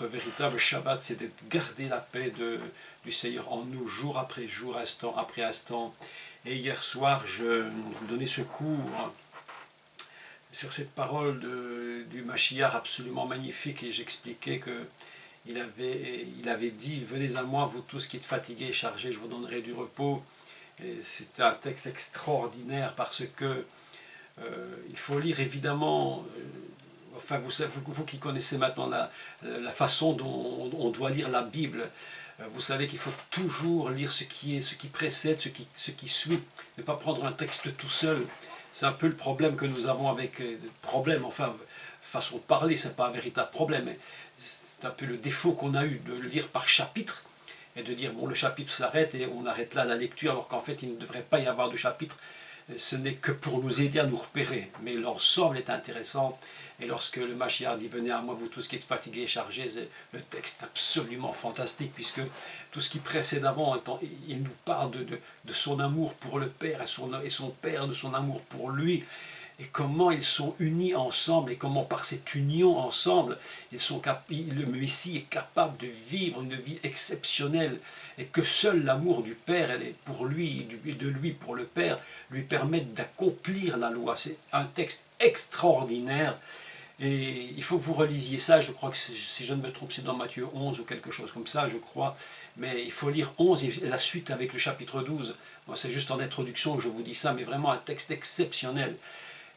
notre véritable Shabbat, c'est de garder la paix du Seigneur en nous, jour après jour, instant après instant. Et hier soir, je donnais ce cours sur cette parole du Mashiach absolument magnifique, et j'expliquais que il avait dit: venez à moi, vous tous qui êtes fatigués et chargés, je vous donnerai du repos. C'est un texte extraordinaire parce que il faut lire évidemment, enfin vous qui connaissez maintenant la façon dont on doit lire la Bible, vous savez qu'il faut toujours lire ce qui précède, ce qui suit, ne pas prendre un texte tout seul. C'est un peu le problème que nous avons avec enfin façon de parler, c'est pas un véritable problème, mais c'est un peu le défaut qu'on a eu de lire par chapitre et de dire bon, le chapitre s'arrête et on arrête là la lecture, alors qu'en fait il ne devrait pas y avoir de chapitre. Ce n'est que pour nous aider à nous repérer, mais l'ensemble est intéressant. Et lorsque le Mashiach dit: venez à moi, vous tous qui êtes fatigués et chargés, le texte est absolument fantastique, puisque tout ce qui précède avant, il nous parle de son amour pour le Père, et son Père de son amour pour lui, et comment ils sont unis ensemble, et comment par cette union ensemble, le Messie est capable de vivre une vie exceptionnelle, et que seul l'amour du Père pour lui, et de lui pour le Père, lui permettent d'accomplir la loi. C'est un texte extraordinaire, et il faut que vous relisiez ça. Je crois que, si je ne me trompe, c'est dans Matthieu 11 ou quelque chose comme ça, je crois, mais il faut lire 11 et la suite avec le chapitre 12. Bon, c'est juste en introduction que je vous dis ça, mais vraiment un texte exceptionnel,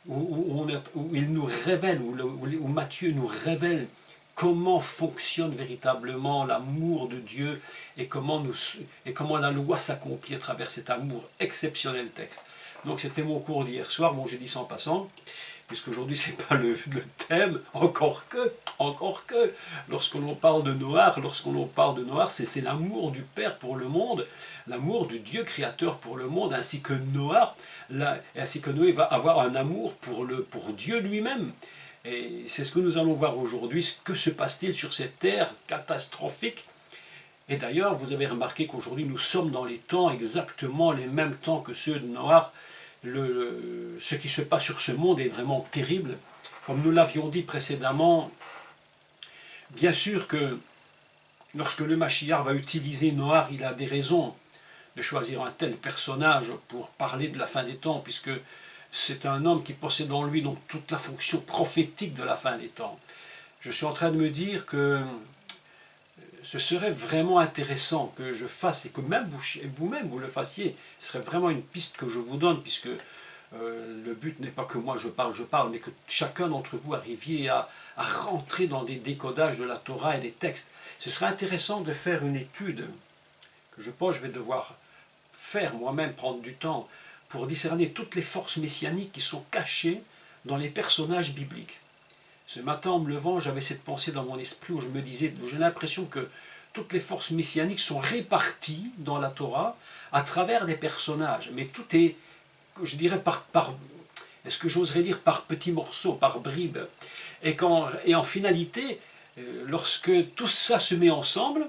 où il nous révèle, où Matthieu nous révèle comment fonctionne véritablement l'amour de Dieu, et comment la loi s'accomplit à travers cet amour. Exceptionnel texte. Donc c'était mon cours d'hier soir. Bon, j'ai dit ça en passant, puisqu'aujourd'hui c'est pas le thème, encore que, lorsque l'on parle de Noach, c'est l'amour du Père pour le monde, l'amour du Dieu créateur pour le monde, ainsi que Noé va avoir un amour pour Dieu lui-même. Et c'est ce que nous allons voir aujourd'hui. Que se passe-t-il sur cette terre catastrophique? Et d'ailleurs, vous avez remarqué qu'aujourd'hui nous sommes dans les temps, exactement les mêmes temps que ceux de Noach. Ce qui se passe sur ce monde est vraiment terrible. Comme nous l'avions dit précédemment, bien sûr que lorsque le Mashiach va utiliser Noach, il a des raisons de choisir un tel personnage pour parler de la fin des temps, puisque c'est un homme qui possède en lui donc toute la fonction prophétique de la fin des temps. Je suis en train de me dire que ce serait vraiment intéressant que je fasse, et que même vous-même vous le fassiez. Ce serait vraiment une piste que je vous donne, puisque le but n'est pas que moi je parle, mais que chacun d'entre vous arriviez à rentrer dans des décodages de la Torah et des textes. Ce serait intéressant de faire une étude, que je pense que je vais devoir faire moi-même, prendre du temps, pour discerner toutes les forces messianiques qui sont cachées dans les personnages bibliques. Ce matin, en me levant, j'avais cette pensée dans mon esprit, où je me disais, j'ai l'impression que toutes les forces messianiques sont réparties dans la Torah à travers des personnages, mais tout est, je dirais, est-ce que j'oserais dire par petits morceaux, par bribes, et en finalité, lorsque tout ça se met ensemble,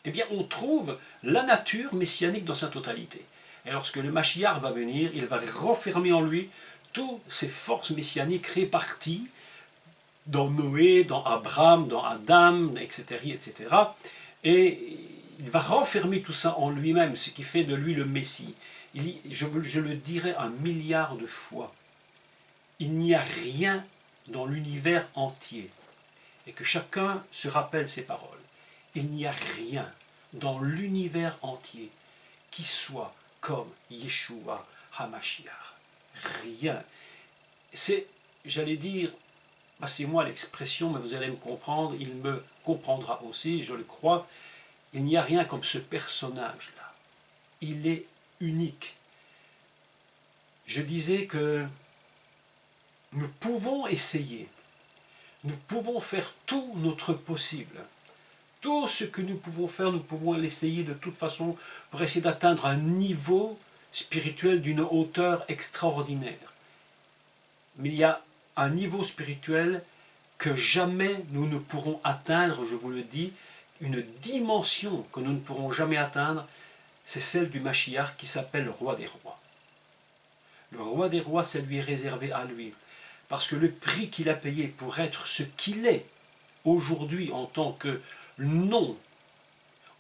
eh bien on trouve la nature messianique dans sa totalité. Et lorsque le Mashiach va venir, il va renfermer en lui toutes ces forces messianiques réparties dans Noé, dans Abraham, dans Adam, etc., etc. Et il va renfermer tout ça en lui-même, ce qui fait de lui le Messie. Je le dirai 1 milliard de fois, il n'y a rien dans l'univers entier, et que chacun se rappelle ces paroles, il n'y a rien dans l'univers entier qui soit comme Yeshua HaMashiach. Rien. C'est, j'allais dire, passez-moi l'expression, mais vous allez me comprendre, il me comprendra aussi, je le crois, il n'y a rien comme ce personnage-là. Il est unique. Je disais que nous pouvons essayer, nous pouvons faire tout notre possible. Tout ce que nous pouvons faire, nous pouvons l'essayer de toute façon pour essayer d'atteindre un niveau spirituel d'une hauteur extraordinaire. Mais il y a un niveau spirituel que jamais nous ne pourrons atteindre, je vous le dis, une dimension que nous ne pourrons jamais atteindre, c'est celle du Mashiach qui s'appelle le roi des rois. Le roi des rois, ça lui est réservé à lui, parce que le prix qu'il a payé pour être ce qu'il est, aujourd'hui en tant que nom,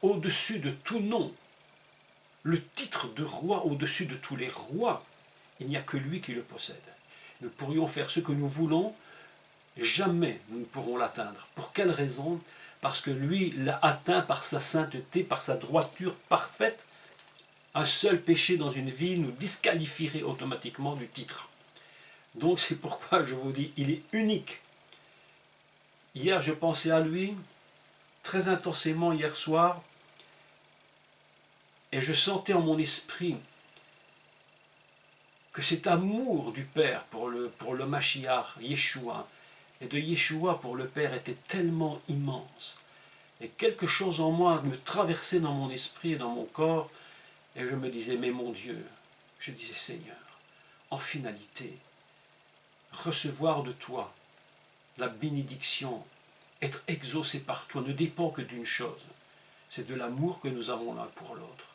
au-dessus de tout nom, le titre de roi au-dessus de tous les rois, il n'y a que lui qui le possède. Nous pourrions faire ce que nous voulons, jamais nous ne pourrons l'atteindre. Pour quelle raison? Parce que lui l'a atteint par sa sainteté, par sa droiture parfaite. Un seul péché dans une vie nous disqualifierait automatiquement du titre. Donc c'est pourquoi je vous dis, il est unique. Hier, je pensais à lui, très intensément hier soir, et je sentais en mon esprit que cet amour du Père pour le Mashiach, Yeshua, et de Yeshua pour le Père était tellement immense. Et quelque chose en moi me traversait dans mon esprit et dans mon corps, et je me disais, mais mon Dieu, je disais, Seigneur, en finalité, recevoir de toi la bénédiction, être exaucé par toi ne dépend que d'une chose, c'est de l'amour que nous avons l'un pour l'autre.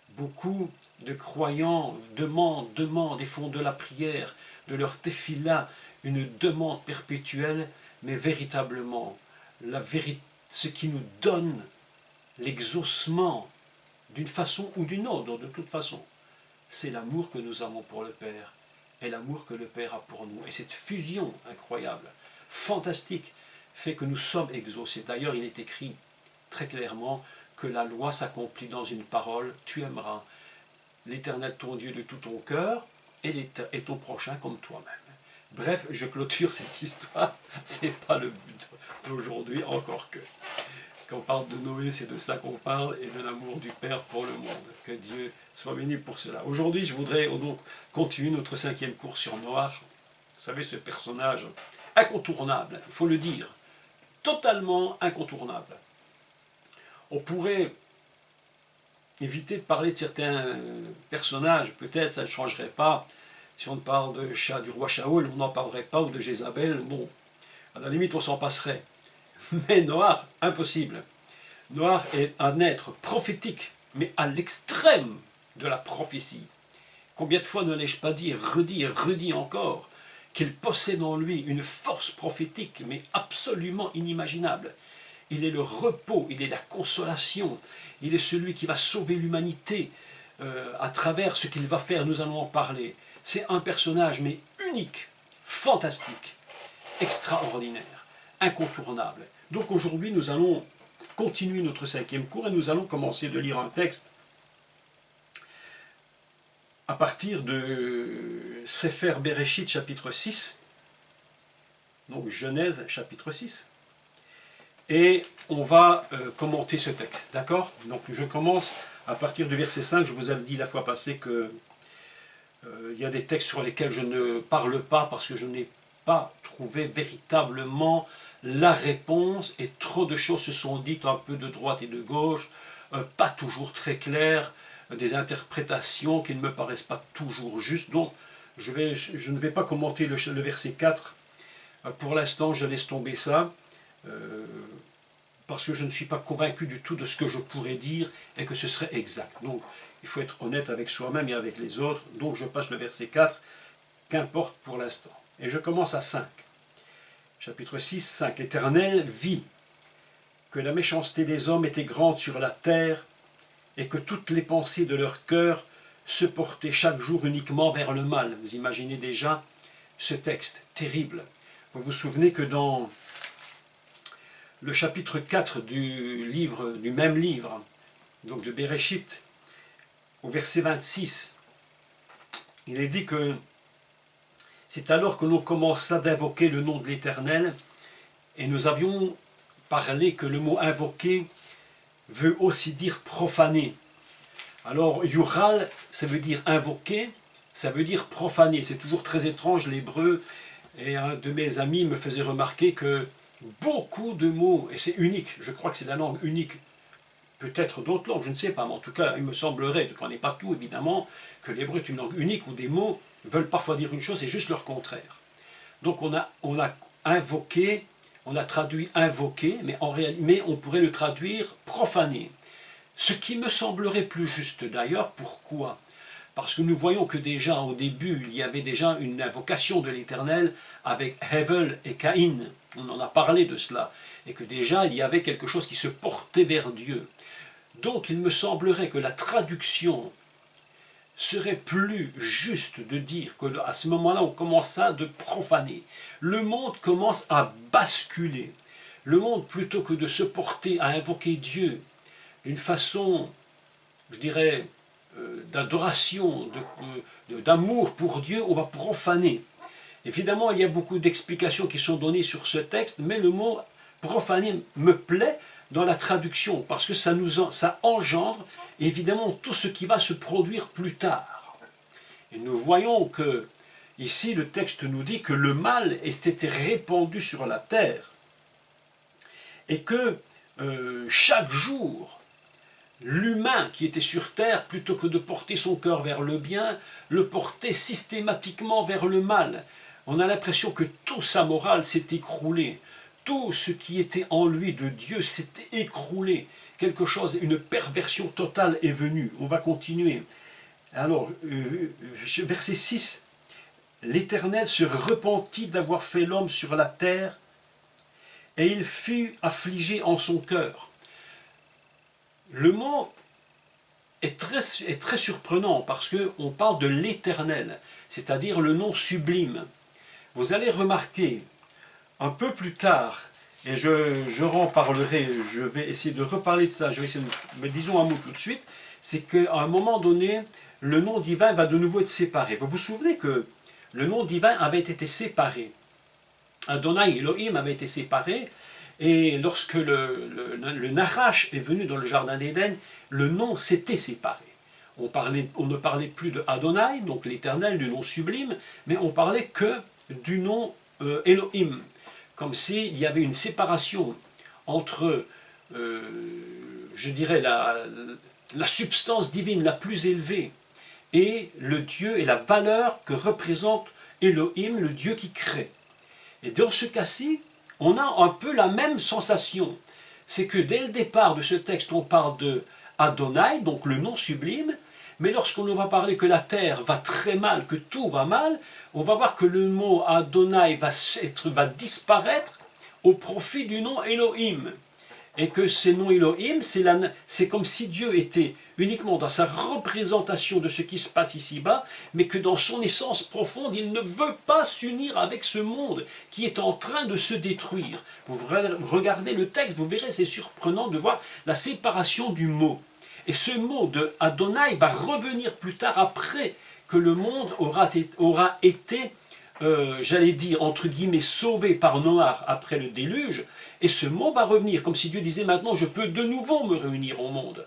Beaucoup de croyants demandent et font de la prière, de leur tefila, une demande perpétuelle, mais véritablement, ce qui nous donne l'exaucement d'une façon ou d'une autre, de toute façon, c'est l'amour que nous avons pour le Père et l'amour que le Père a pour nous. Et cette fusion incroyable, fantastique, fait que nous sommes exaucés. D'ailleurs, il est écrit très clairement que la loi s'accomplit dans une parole, tu aimeras l'Éternel ton Dieu de tout ton cœur et ton prochain comme toi-même. Bref, je clôture cette histoire, c'est pas le but d'aujourd'hui, encore que. Quand on parle de Noé, c'est de ça qu'on parle et de l'amour du Père pour le monde. Que Dieu soit béni pour cela. Aujourd'hui, je voudrais donc continuer notre 5e cours sur Noach. Vous savez, ce personnage incontournable, il faut le dire, totalement incontournable. On pourrait éviter de parler de certains personnages, peut-être ça ne changerait pas. Si on parle du roi Shaoul, on n'en parlerait pas, ou de Jézabel, bon, à la limite on s'en passerait. Mais Noach, impossible. Noach est un être prophétique, mais à l'extrême de la prophétie. Combien de fois ne l'ai-je pas dit, redit encore, qu'il possède en lui une force prophétique, mais absolument inimaginable. Il est le repos, il est la consolation, il est celui qui va sauver l'humanité à travers ce qu'il va faire, nous allons en parler. C'est un personnage, mais unique, fantastique, extraordinaire, incontournable. Donc aujourd'hui, nous allons continuer notre 5e cours et nous allons commencer de lire un texte à partir de Sefer Bereshit chapitre 6, donc Genèse chapitre 6. Et on va commenter ce texte, d'accord? Donc je commence à partir du verset 5, je vous avais dit la fois passée que il y a des textes sur lesquels je ne parle pas parce que je n'ai pas trouvé véritablement la réponse et trop de choses se sont dites un peu de droite et de gauche, pas toujours très claires, des interprétations qui ne me paraissent pas toujours justes. Donc je ne vais pas commenter le verset 4. Pour l'instant, je laisse tomber ça. Parce que je ne suis pas convaincu du tout de ce que je pourrais dire et que ce serait exact. Donc, il faut être honnête avec soi-même et avec les autres. Donc, je passe le verset 4, qu'importe pour l'instant. Et je commence à 5. Chapitre 6, 5. L'Éternel vit que la méchanceté des hommes était grande sur la terre et que toutes les pensées de leur cœur se portaient chaque jour uniquement vers le mal. Vous imaginez déjà ce texte terrible. Vous vous souvenez que dans le chapitre 4 du même livre, donc de Bereshit, au verset 26, il est dit que c'est alors que l'on commença d'invoquer le nom de l'Éternel, et nous avions parlé que le mot invoquer veut aussi dire profaner. Alors, yural, ça veut dire invoquer, ça veut dire profaner. C'est toujours très étrange l'hébreu, et un de mes amis me faisait remarquer que beaucoup de mots, et c'est unique, je crois que c'est la langue unique, peut-être d'autres langues, je ne sais pas, mais en tout cas, il me semblerait, je ne connais pas tout évidemment, que l'hébreu est une langue unique où des mots veulent parfois dire une chose et juste leur contraire. Donc on a invoqué, on a traduit invoqué, mais on pourrait le traduire profaner. Ce qui me semblerait plus juste d'ailleurs, pourquoi ? Parce que nous voyons que déjà au début, il y avait déjà une invocation de l'Éternel avec Hevel et Caïn. On en a parlé de cela, et que déjà il y avait quelque chose qui se portait vers Dieu. Donc il me semblerait que la traduction serait plus juste de dire qu'à ce moment-là on commence à de profaner. Le monde commence à basculer. Le monde, plutôt que de se porter à invoquer Dieu d'une façon, je dirais, d'adoration, d'amour pour Dieu, on va profaner. Évidemment, il y a beaucoup d'explications qui sont données sur ce texte, mais le mot profaner me plaît dans la traduction, parce que ça engendre évidemment tout ce qui va se produire plus tard. Et nous voyons que, ici, le texte nous dit que le mal été répandu sur la terre, et que chaque jour, l'humain qui était sur terre, plutôt que de porter son cœur vers le bien, le portait systématiquement vers le mal. On a l'impression que toute sa morale s'est écroulée. Tout ce qui était en lui de Dieu s'est écroulé. Quelque chose, une perversion totale est venue. On va continuer. Alors, verset 6. L'Éternel se repentit d'avoir fait l'homme sur la terre, et il fut affligé en son cœur. Le mot est très surprenant parce qu'on parle de l'Éternel, c'est-à-dire le nom sublime. Vous allez remarquer un peu plus tard, et je en parlerai, je vais essayer de reparler de ça, je vais essayer de, mais disons un mot tout de suite, c'est qu'à un moment donné, le nom divin va de nouveau être séparé. Vous vous souvenez que le nom divin avait été séparé. Adonai, Elohim avait été séparé, et lorsque le Nachash est venu dans le jardin d'Éden, le nom s'était séparé. On ne parlait plus de Adonai, donc l'Éternel, du nom sublime, mais on parlait que du nom Elohim, comme s'il y avait une séparation entre, je dirais, la substance divine la plus élevée et le Dieu et la valeur que représente Elohim, le Dieu qui crée. Et dans ce cas-ci, on a un peu la même sensation. C'est que dès le départ de ce texte, on parle de Adonai, donc le nom sublime, mais lorsqu'on va parler que la terre va très mal, que tout va mal, on va voir que le mot Adonai va disparaître au profit du nom Elohim. Et que ce nom Elohim, c'est comme si Dieu était uniquement dans sa représentation de ce qui se passe ici-bas, mais que dans son essence profonde, il ne veut pas s'unir avec ce monde qui est en train de se détruire. Vous regardez le texte, vous verrez, c'est surprenant de voir la séparation du mot. Et ce mot de Adonai va revenir plus tard, après que le monde aura été j'allais dire, entre guillemets, sauvé par Noach après le déluge, et ce mot va revenir, comme si Dieu disait maintenant je peux de nouveau me réunir au monde.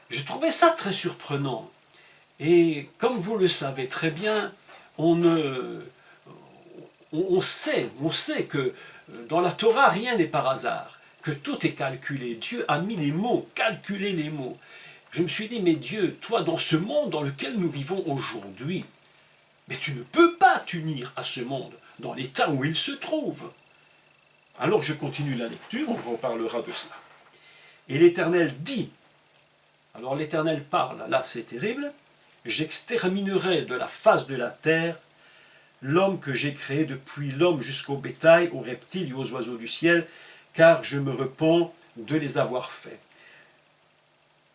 Je trouvais ça très surprenant. Et comme vous le savez très bien, on sait que dans la Torah, rien n'est par hasard, que tout est calculé. Dieu a mis les mots, calculé les mots. Je me suis dit, mais Dieu, toi, dans ce monde dans lequel nous vivons aujourd'hui, mais tu ne peux pas t'unir à ce monde dans l'état où il se trouve. Alors je continue la lecture, on reparlera de cela. Et l'Éternel dit, alors l'Éternel parle, là c'est terrible, j'exterminerai de la face de la terre l'homme que j'ai créé, depuis l'homme jusqu'au bétail, aux reptiles et aux oiseaux du ciel, car je me repens de les avoir faits.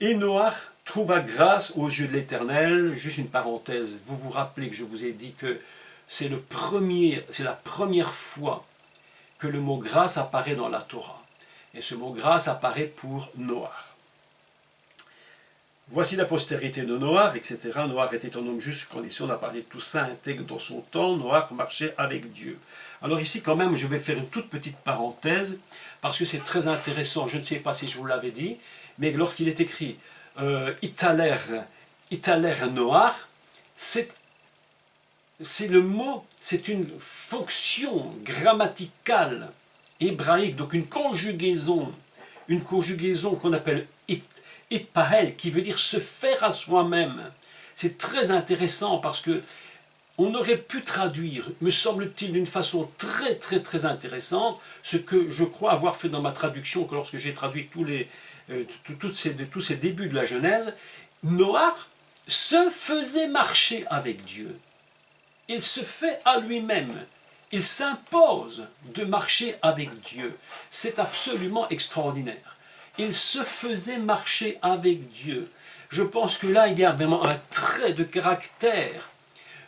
Et Noach trouva grâce aux yeux de l'Éternel. Juste une parenthèse, vous vous rappelez que je vous ai dit que c'est la première fois que le mot grâce apparaît dans la Torah. Et ce mot grâce apparaît pour Noach. Voici la postérité de Noach, etc. Noach était un homme juste, ici on a parlé de tout ça, intègre dans son temps. Noach marchait avec Dieu. Alors ici quand même, je vais faire une toute petite parenthèse, parce que c'est très intéressant, je ne sais pas si je vous l'avais dit, mais lorsqu'il est écrit Italer Noach, c'est le mot, c'est une fonction grammaticale hébraïque, donc une conjugaison qu'on appelle itpahel, qui veut dire se faire à soi-même. C'est très intéressant parce que on aurait pu traduire, me semble-t-il, d'une façon très très très intéressante, ce que je crois avoir fait dans ma traduction, que lorsque j'ai traduit tous ces débuts de la Genèse, Noach se faisait marcher avec Dieu. Il se fait à lui-même. Il s'impose de marcher avec Dieu. C'est absolument extraordinaire. Il se faisait marcher avec Dieu. Je pense que là, il y a vraiment un trait de caractère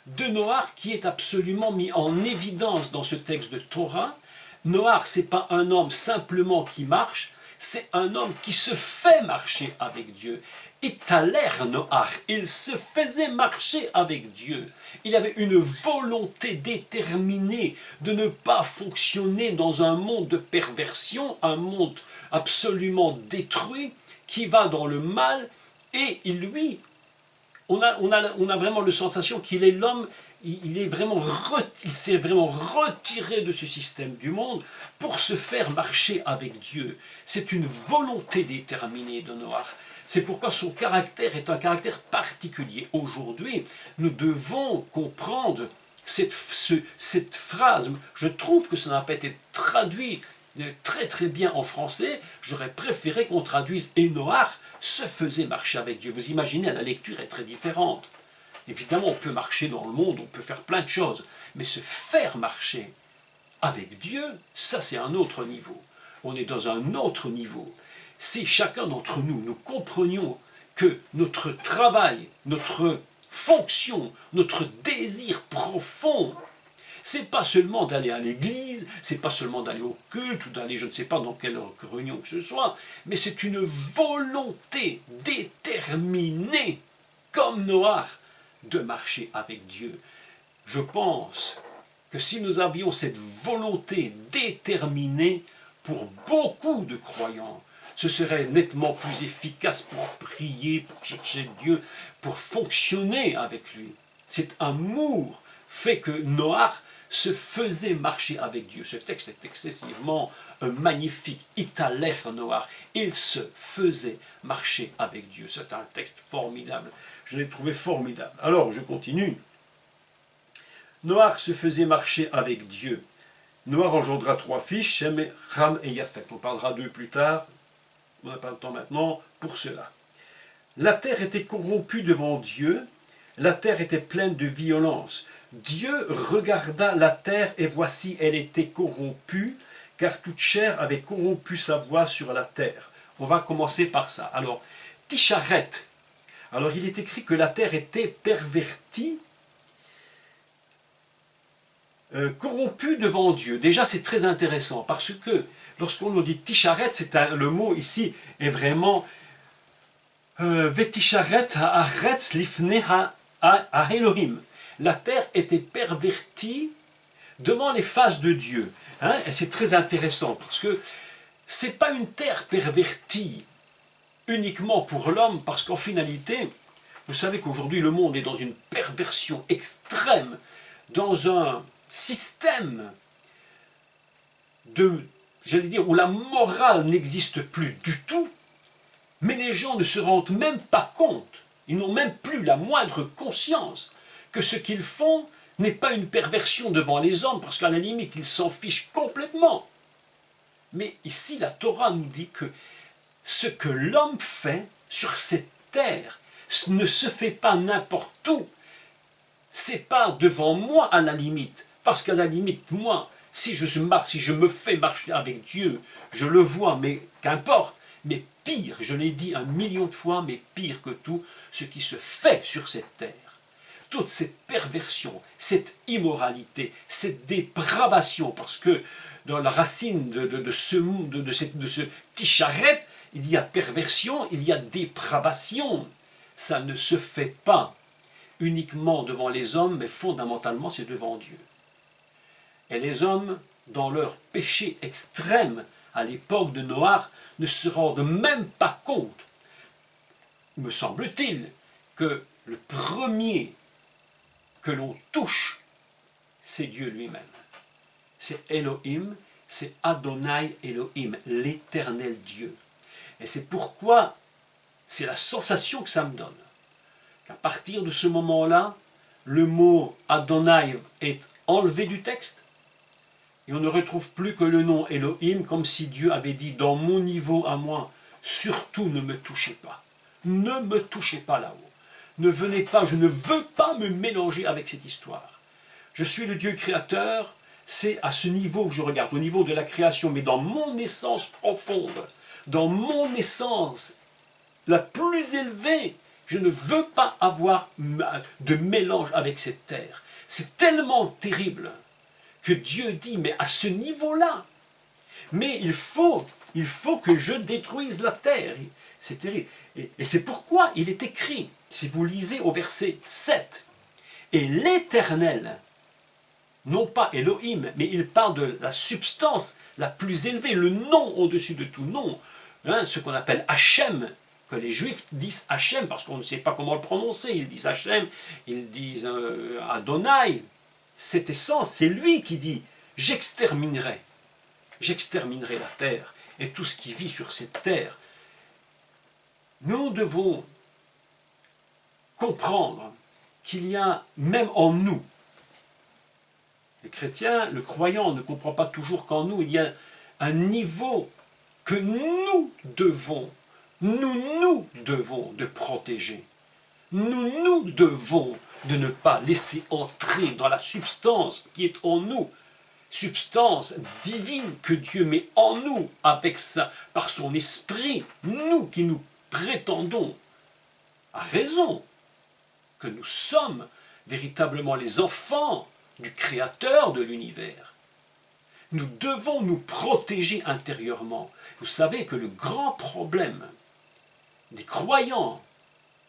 de Noach qui est absolument mis en évidence dans ce texte de Torah. Noach, ce n'est pas un homme simplement qui marche, c'est un homme qui se fait marcher avec Dieu. Italer Noach, il se faisait marcher avec Dieu. Il avait une volonté déterminée de ne pas fonctionner dans un monde de perversion, un monde absolument détruit, qui va dans le mal, et lui, on a vraiment la sensation qu'il est l'homme, il s'est vraiment retiré de ce système du monde pour se faire marcher avec Dieu. C'est une volonté déterminée de Noach. C'est pourquoi son caractère est un caractère particulier. Aujourd'hui, nous devons comprendre cette phrase. Je trouve que ça n'a pas été traduit très très bien en français. J'aurais préféré qu'on traduise « Et Noach se faisait marcher avec Dieu ». Vous imaginez, la lecture est très différente. Évidemment, on peut marcher dans le monde, on peut faire plein de choses, mais se faire marcher avec Dieu, ça c'est un autre niveau. On est dans un autre niveau. Si chacun d'entre nous, nous comprenions que notre travail, notre fonction, notre désir profond, c'est pas seulement d'aller à l'église, c'est pas seulement d'aller au culte ou d'aller je ne sais pas dans quelle réunion que ce soit, mais c'est une volonté déterminée, comme Noach, de marcher avec Dieu. Je pense que si nous avions cette volonté déterminée pour beaucoup de croyants, ce serait nettement plus efficace pour prier, pour chercher Dieu, pour fonctionner avec lui. Cet amour fait que Noach se faisait marcher avec Dieu. Ce texte est excessivement magnifique. Italer Noach. Il se faisait marcher avec Dieu. C'est un texte formidable. Je l'ai trouvé formidable. Alors, je continue. Noach se faisait marcher avec Dieu. Noach engendra 3 fils, Shem, Ham et Japheth. On parlera d'eux plus tard. On n'a pas le temps maintenant pour cela. La terre était corrompue devant Dieu. La terre était pleine de violence. Dieu regarda la terre et voici, elle était corrompue, car toute chair avait corrompu sa voie sur la terre. On va commencer par ça. Alors, Tisharet. Alors, il est écrit que la terre était pervertie, corrompue devant Dieu. Déjà, c'est très intéressant, parce que lorsqu'on nous dit Tisharet, le mot ici est vraiment Vetisharet haaretz lifnei Elohim. La terre était pervertie devant les faces de Dieu. Et c'est très intéressant parce que ce n'est pas une terre pervertie uniquement pour l'homme, parce qu'en finalité, vous savez qu'aujourd'hui le monde est dans une perversion extrême, dans un système où la morale n'existe plus du tout, mais les gens ne se rendent même pas compte, ils n'ont même plus la moindre conscience que ce qu'ils font n'est pas une perversion devant les hommes, parce qu'à la limite, ils s'en fichent complètement. Mais ici, la Torah nous dit que ce que l'homme fait sur cette terre ne se fait pas n'importe où. C'est pas devant moi à la limite, parce qu'à la limite, moi, si je me fais marcher avec Dieu, je le vois, mais qu'importe. Mais pire, je l'ai dit 1 million de fois, mais pire que tout, ce qui se fait sur cette terre. Toute cette perversion, cette immoralité, cette dépravation, parce que dans la racine de ce Tisharet, il y a perversion, il y a dépravation. Ça ne se fait pas uniquement devant les hommes, mais fondamentalement c'est devant Dieu. Et les hommes, dans leur péché extrême, à l'époque de Noach, ne se rendent même pas compte, me semble-t-il, que le premier que l'on touche, c'est Dieu lui-même. C'est Elohim, c'est Adonai Elohim, l'éternel Dieu. Et c'est pourquoi, c'est la sensation que ça me donne, qu'à partir de ce moment-là, le mot Adonai est enlevé du texte, et on ne retrouve plus que le nom Elohim, comme si Dieu avait dit, dans mon niveau à moi, surtout ne me touchez pas. Ne me touchez pas là-haut. Ne venez pas, je ne veux pas me mélanger avec cette histoire. Je suis le Dieu créateur, C'est à ce niveau que je regarde, au niveau de la création, mais dans mon essence profonde, dans mon essence la plus élevée. Je ne veux pas avoir de mélange avec cette terre. C'est tellement terrible que Dieu dit, mais à ce niveau-là, mais il faut que je détruise la terre. C'est terrible. Et c'est pourquoi il est écrit, si vous lisez au verset 7, et l'Éternel, non pas Elohim, mais il parle de la substance la plus élevée, le nom au-dessus de tout nom, hein, ce qu'on appelle Hachem, que les Juifs disent Hachem, parce qu'on ne sait pas comment le prononcer, ils disent Hachem, ils disent Adonai, cette essence, c'est lui qui dit, j'exterminerai la terre, et tout ce qui vit sur cette terre. Nous devons comprendre qu'il y a, même en nous, les chrétiens, le croyant ne comprend pas toujours qu'en nous, il y a un niveau que nous devons de protéger. Nous devons de ne pas laisser entrer dans la substance qui est en nous, substance divine que Dieu met en nous avec ça, par son esprit, nous qui nous prétendons, à raison, que nous sommes véritablement les enfants du Créateur de l'univers. Nous devons nous protéger intérieurement. Vous savez que le grand problème des croyants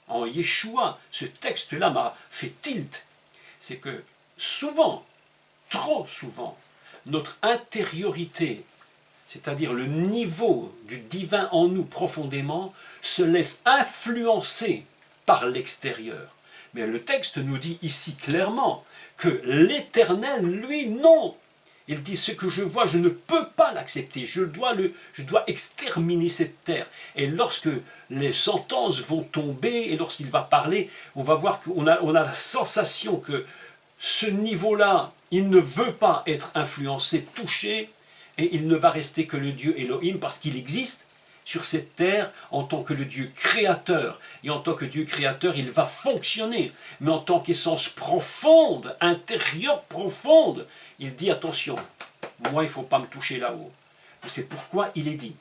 en Yeshua, ce texte-là m'a fait tilt, c'est que souvent, trop souvent, notre intériorité, c'est-à-dire le niveau du divin en nous profondément, se laisse influencer par l'extérieur. Mais le texte nous dit ici clairement que l'Éternel, lui, non. Il dit, ce que je vois, je ne peux pas l'accepter, je dois exterminer cette terre. Et lorsque les sentences vont tomber, et lorsqu'il va parler, on va voir qu'on a la sensation que ce niveau-là, il ne veut pas être influencé, touché, et il ne va rester que le Dieu Elohim, parce qu'il existe sur cette terre en tant que le Dieu créateur. Et en tant que Dieu créateur, il va fonctionner. Mais en tant qu'essence profonde, intérieure profonde, il dit attention, moi il ne faut pas me toucher là-haut. C'est pourquoi il est dit,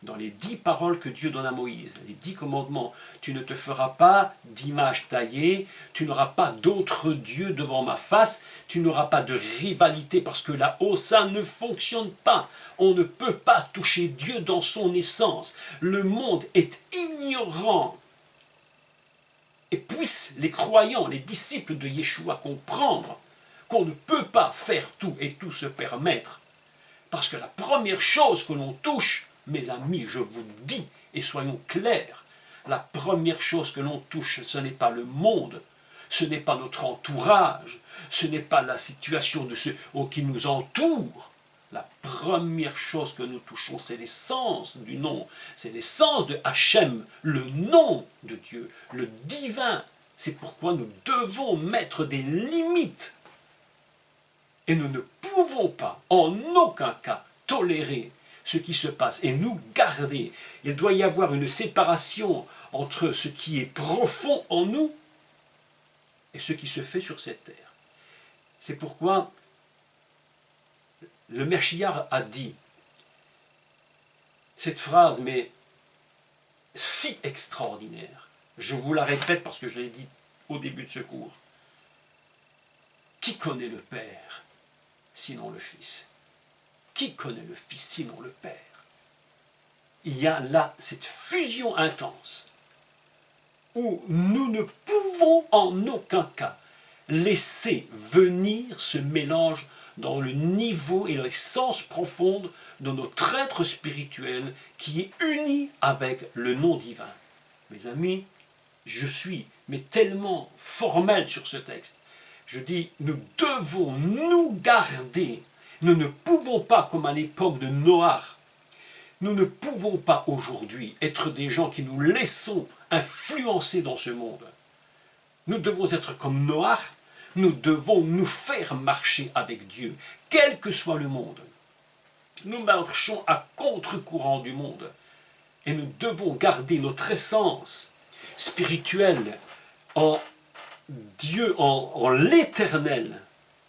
dans les 10 paroles que Dieu donne à Moïse, les 10 commandements, tu ne te feras pas d'image taillée, tu n'auras pas d'autre Dieu devant ma face, tu n'auras pas de rivalité, parce que là-haut, ça ne fonctionne pas. On ne peut pas toucher Dieu dans son essence. Le monde est ignorant. Et puissent les croyants, les disciples de Yeshua comprendre qu'on ne peut pas faire tout et tout se permettre. Parce que la première chose que l'on touche, mes amis, je vous dis, et soyons clairs, la première chose que l'on touche, ce n'est pas le monde, ce n'est pas notre entourage, ce n'est pas la situation de ceux qui nous entourent. La première chose que nous touchons, c'est l'essence du nom, c'est l'essence de Hachem, le nom de Dieu, le divin. C'est pourquoi nous devons mettre des limites. Et nous ne pouvons pas, en aucun cas, tolérer ce qui se passe et nous garder. Il doit y avoir une séparation entre ce qui est profond en nous et ce qui se fait sur cette terre. C'est pourquoi le Meshiach a dit cette phrase, mais si extraordinaire. Je vous la répète parce que je l'ai dit au début de ce cours. Qui connaît le Père sinon le Fils? Qui connaît le Fils sinon le Père? Il y a là cette fusion intense où nous ne pouvons en aucun cas laisser venir ce mélange dans le niveau et l'essence profonde de notre être spirituel qui est uni avec le nom divin. Mes amis, je suis mais tellement formel sur ce texte. Je dis, nous devons nous garder. Nous ne pouvons pas, comme à l'époque de Noach, nous ne pouvons pas aujourd'hui être des gens qui nous laissons influencer dans ce monde. Nous devons être comme Noach, nous devons nous faire marcher avec Dieu, quel que soit le monde. Nous marchons à contre-courant du monde et nous devons garder notre essence spirituelle en Dieu, en l'Éternel,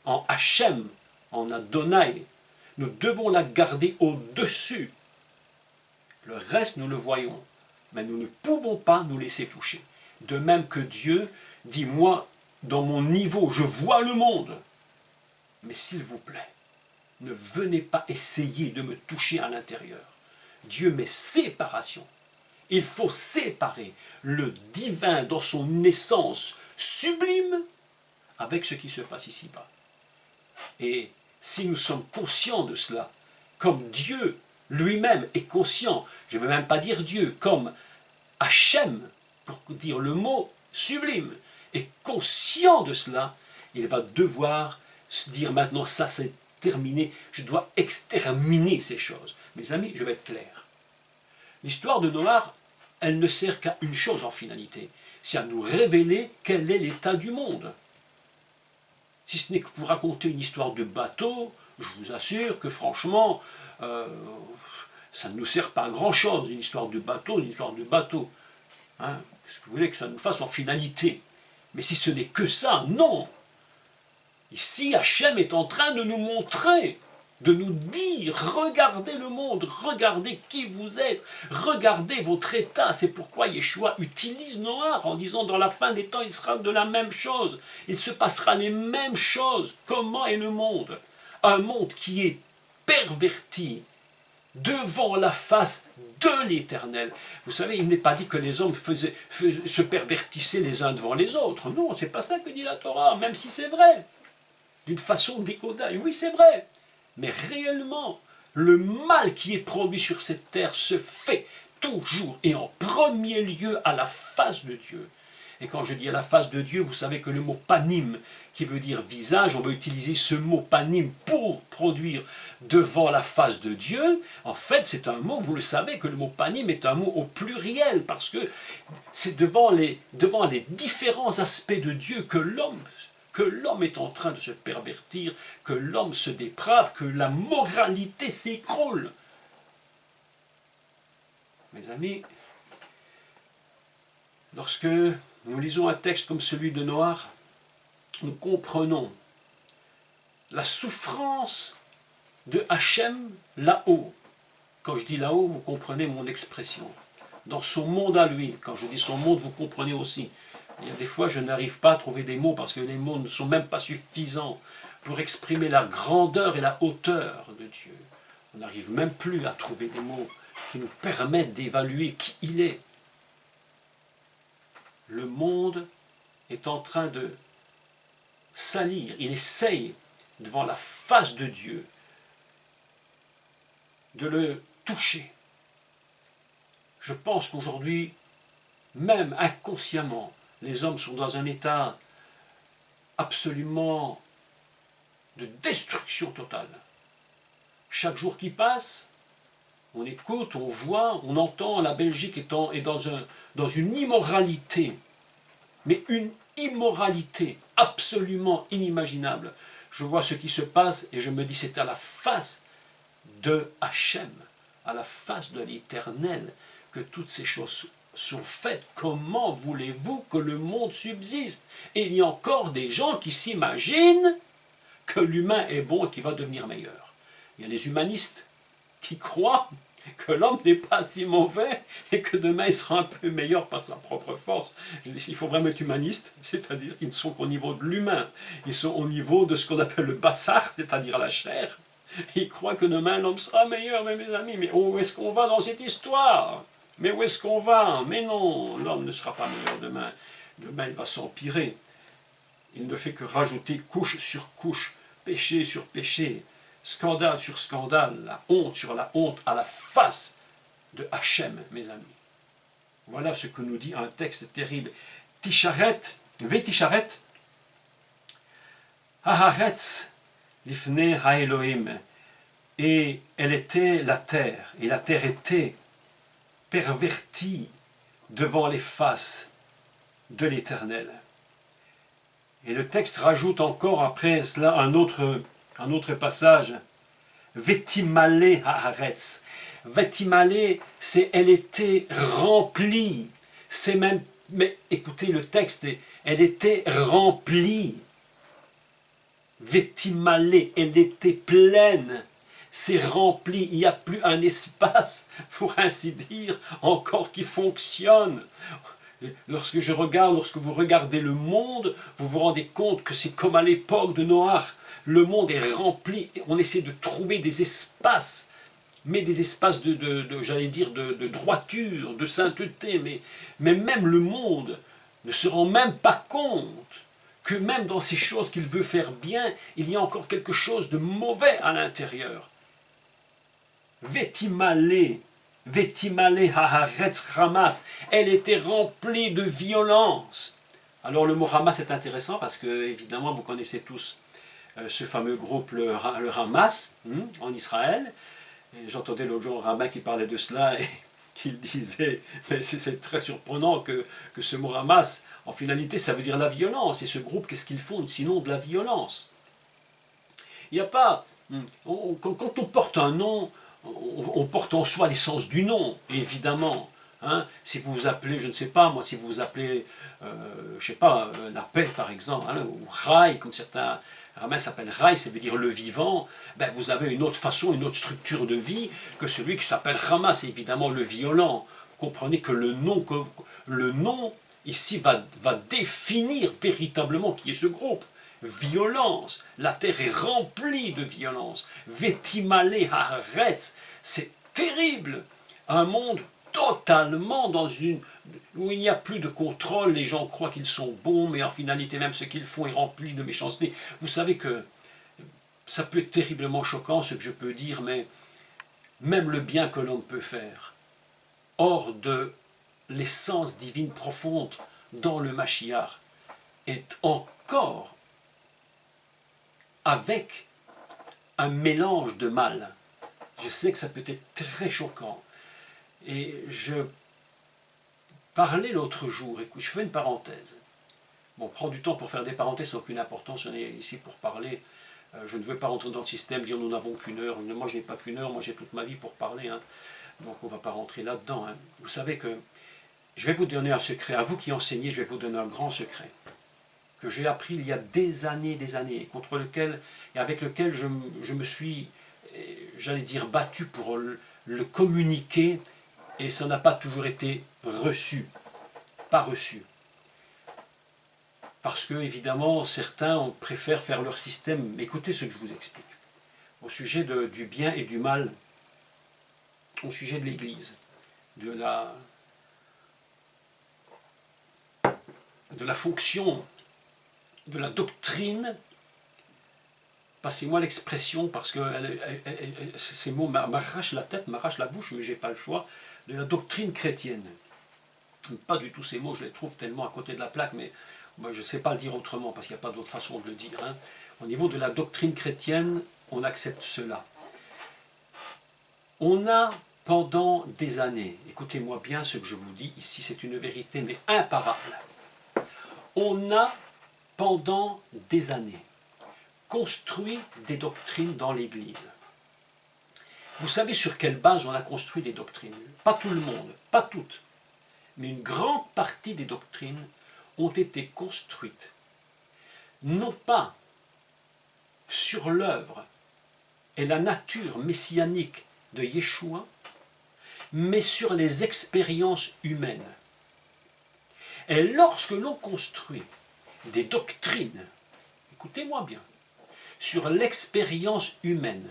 en Hachem, en Adonai. Nous devons la garder au-dessus. Le reste, nous le voyons, mais nous ne pouvons pas nous laisser toucher. De même que Dieu dit, moi, dans mon niveau, je vois le monde. Mais s'il vous plaît, ne venez pas essayer de me toucher à l'intérieur. Dieu met séparation. Il faut séparer le divin dans son essence sublime avec ce qui se passe ici-bas. Et si nous sommes conscients de cela, comme Dieu lui-même est conscient, je ne vais même pas dire Dieu, comme Hachem, pour dire le mot sublime, est conscient de cela, il va devoir se dire maintenant ça c'est terminé, je dois exterminer ces choses. Mes amis, je vais être clair. L'histoire de Noah, elle ne sert qu'à une chose en finalité, c'est à nous révéler quel est l'état du monde. Si ce n'est que pour raconter une histoire de bateau, je vous assure que franchement, ça ne nous sert pas à grand-chose, une histoire de bateau, une histoire de bateau. Hein, qu'est-ce que vous voulez que ça nous fasse en finalité? Mais si ce n'est que ça, non. Ici, Hachem est en train de nous montrer, de nous dire, regardez le monde, regardez qui vous êtes, regardez votre état. C'est pourquoi Yeshua utilise Noah en disant, dans la fin des temps, il sera de la même chose. Il se passera les mêmes choses. Comment est le monde? Un monde qui est perverti devant la face de l'Éternel. Vous savez, il n'est pas dit que les hommes se pervertissaient les uns devant les autres. Non, c'est pas ça que dit la Torah, même si c'est vrai. D'une façon décodage, oui c'est vrai. Mais réellement, le mal qui est produit sur cette terre se fait toujours et en premier lieu à la face de Dieu. Et quand je dis à la face de Dieu, vous savez que le mot panim, qui veut dire visage, on va utiliser ce mot panim pour produire devant la face de Dieu. En fait, c'est un mot, vous le savez, que le mot panim est un mot au pluriel, parce que c'est devant les différents aspects de Dieu que l'homme est en train de se pervertir, que l'homme se déprave, que la moralité s'écroule. Mes amis, lorsque nous lisons un texte comme celui de Noah, nous comprenons la souffrance de Hachem là-haut. Quand je dis là-haut, vous comprenez mon expression. Dans son monde à lui, quand je dis son monde, vous comprenez aussi. Il y a des fois, je n'arrive pas à trouver des mots parce que les mots ne sont même pas suffisants pour exprimer la grandeur et la hauteur de Dieu. On n'arrive même plus à trouver des mots qui nous permettent d'évaluer qui il est. Le monde est en train de salir, il essaye devant la face de Dieu de le toucher. Je pense qu'aujourd'hui, même inconsciemment, les hommes sont dans un état absolument de destruction totale. Chaque jour qui passe, on écoute, on voit, on entend, la Belgique est dans une immoralité, mais une immoralité absolument inimaginable. Je vois ce qui se passe et je me dis c'est à la face de Hachem, à la face de l'Éternel, que toutes ces choses sont faites. Comment voulez-vous que le monde subsiste? Et il y a encore des gens qui s'imaginent que l'humain est bon et qu'il va devenir meilleur. Il y a les humanistes qui croient que l'homme n'est pas si mauvais et que demain il sera un peu meilleur par sa propre force. Il faut vraiment être humaniste, c'est-à-dire qu'ils ne sont qu'au niveau de l'humain. Ils sont au niveau de ce qu'on appelle le bassar, c'est-à-dire la chair. Ils croient que demain l'homme sera meilleur, mais mes amis, mais où est-ce qu'on va dans cette histoire? Mais où est-ce qu'on va? Mais non, l'homme ne sera pas meilleur demain. Demain, il va s'empirer. Il ne fait que rajouter couche sur couche, péché sur péché, scandale sur scandale, la honte sur la honte à la face de Hachem, mes amis. Voilà ce que nous dit un texte terrible. Tisharet, Vetisharet, Haharetz, Lifne Haelohim. Et elle était la terre, et la terre était pervertie devant les faces de l'Éternel. Et le texte rajoute encore après cela un autre passage. Vetimale haaretz. Vetimale, c'est elle était remplie. C'est même, mais écoutez le texte, elle était remplie. Vétimalée, elle était pleine, c'est rempli, il n'y a plus un espace, pour ainsi dire, encore qui fonctionne. Lorsque vous regardez le monde, vous vous rendez compte que c'est comme à l'époque de Noach. Le monde est rempli, on essaie de trouver des espaces, mais des espaces j'allais dire, de droiture, de sainteté, mais même le monde ne se rend même pas compte que même dans ces choses qu'il veut faire bien, il y a encore quelque chose de mauvais à l'intérieur. Vétimalé, Vétimalé Haharetz Hamas, elle était remplie de violence. Alors le mot Hamas est intéressant parce que, évidemment, vous connaissez tous ce fameux groupe, le Hamas, en Israël. J'entendais l'autre jour un rabbin qui parlait de cela et qu'il disait, mais c'est très surprenant que ce mot Hamas, en finalité, ça veut dire la violence. Et ce groupe, qu'est-ce qu'ils font sinon de la violence? Il n'y a pas... Quand on porte un nom, on porte en soi l'essence du nom, évidemment. Hein, si vous vous appelez, je ne sais pas, moi, si vous vous appelez, je sais pas, la paix par exemple, hein, ou Rai, comme certains rabbins s'appellent Rai, ça veut dire le vivant, ben, vous avez une autre façon, une autre structure de vie que celui qui s'appelle Hamas, c'est évidemment le violent. Vous comprenez que le nom ici va définir véritablement qui est ce groupe. Violence, la terre est remplie de violence. Vétimalé Haaretz, c'est terrible. Un monde totalement où il n'y a plus de contrôle, les gens croient qu'ils sont bons, mais en finalité même ce qu'ils font est rempli de méchanceté. Vous savez que ça peut être terriblement choquant ce que je peux dire, mais même le bien que l'homme peut faire, hors de l'essence divine profonde dans le Mashiach, est encore avec un mélange de mal. Je sais que ça peut être très choquant. Et je parlais l'autre jour, écoute, je fais une parenthèse. Bon, prends du temps pour faire des parenthèses, ça n'a aucune importance, on est ici pour parler. Je ne veux pas rentrer dans le système, dire nous n'avons qu'une heure. Moi, je n'ai pas qu'une heure, moi j'ai toute ma vie pour parler. Hein. Donc on ne va pas rentrer là-dedans. Hein. Vous savez que je vais vous donner un secret. À vous qui enseignez, je vais vous donner un grand secret que j'ai appris il y a des années, contre lequel et avec lequel je me suis, j'allais dire, battu pour le communiquer, et ça n'a pas toujours été reçu, pas reçu. Parce que, évidemment, certains préfèrent faire leur système. Écoutez ce que je vous explique. Au sujet du bien et du mal, au sujet de l'Église, de la fonction, de la doctrine, passez-moi l'expression parce que ces mots m'arrachent la tête, m'arrachent la bouche, mais je n'ai pas le choix, de la doctrine chrétienne. Pas du tout ces mots, je les trouve tellement à côté de la plaque, mais moi je ne sais pas le dire autrement parce qu'il n'y a pas d'autre façon de le dire. Hein. Au niveau de la doctrine chrétienne, on accepte cela. On a pendant des années, écoutez-moi bien ce que je vous dis ici, c'est une vérité mais imparable. On a pendant des années construit des doctrines dans l'Église. Vous savez sur quelle base on a construit des doctrines? Pas tout le monde, pas toutes, mais une grande partie des doctrines ont été construites, non pas sur l'œuvre et la nature messianique de Yeshua, mais sur les expériences humaines. Et lorsque l'on construit des doctrines, écoutez-moi bien, sur l'expérience humaine,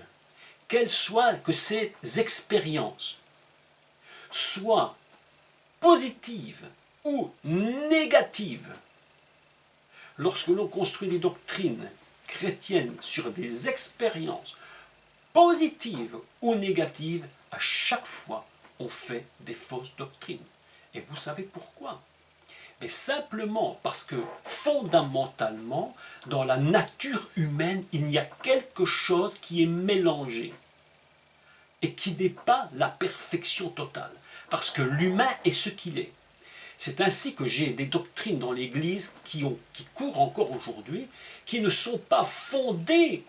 que ces expériences soient positives ou négatives, lorsque l'on construit des doctrines chrétiennes sur des expériences positives ou négatives, à chaque fois on fait des fausses doctrines. Et vous savez pourquoi? Mais simplement parce que fondamentalement, dans la nature humaine, il y a quelque chose qui est mélangé et qui n'est pas la perfection totale, parce que l'humain est ce qu'il est. C'est ainsi que j'ai des doctrines dans l'Église qui courent encore aujourd'hui, qui ne sont pas fondées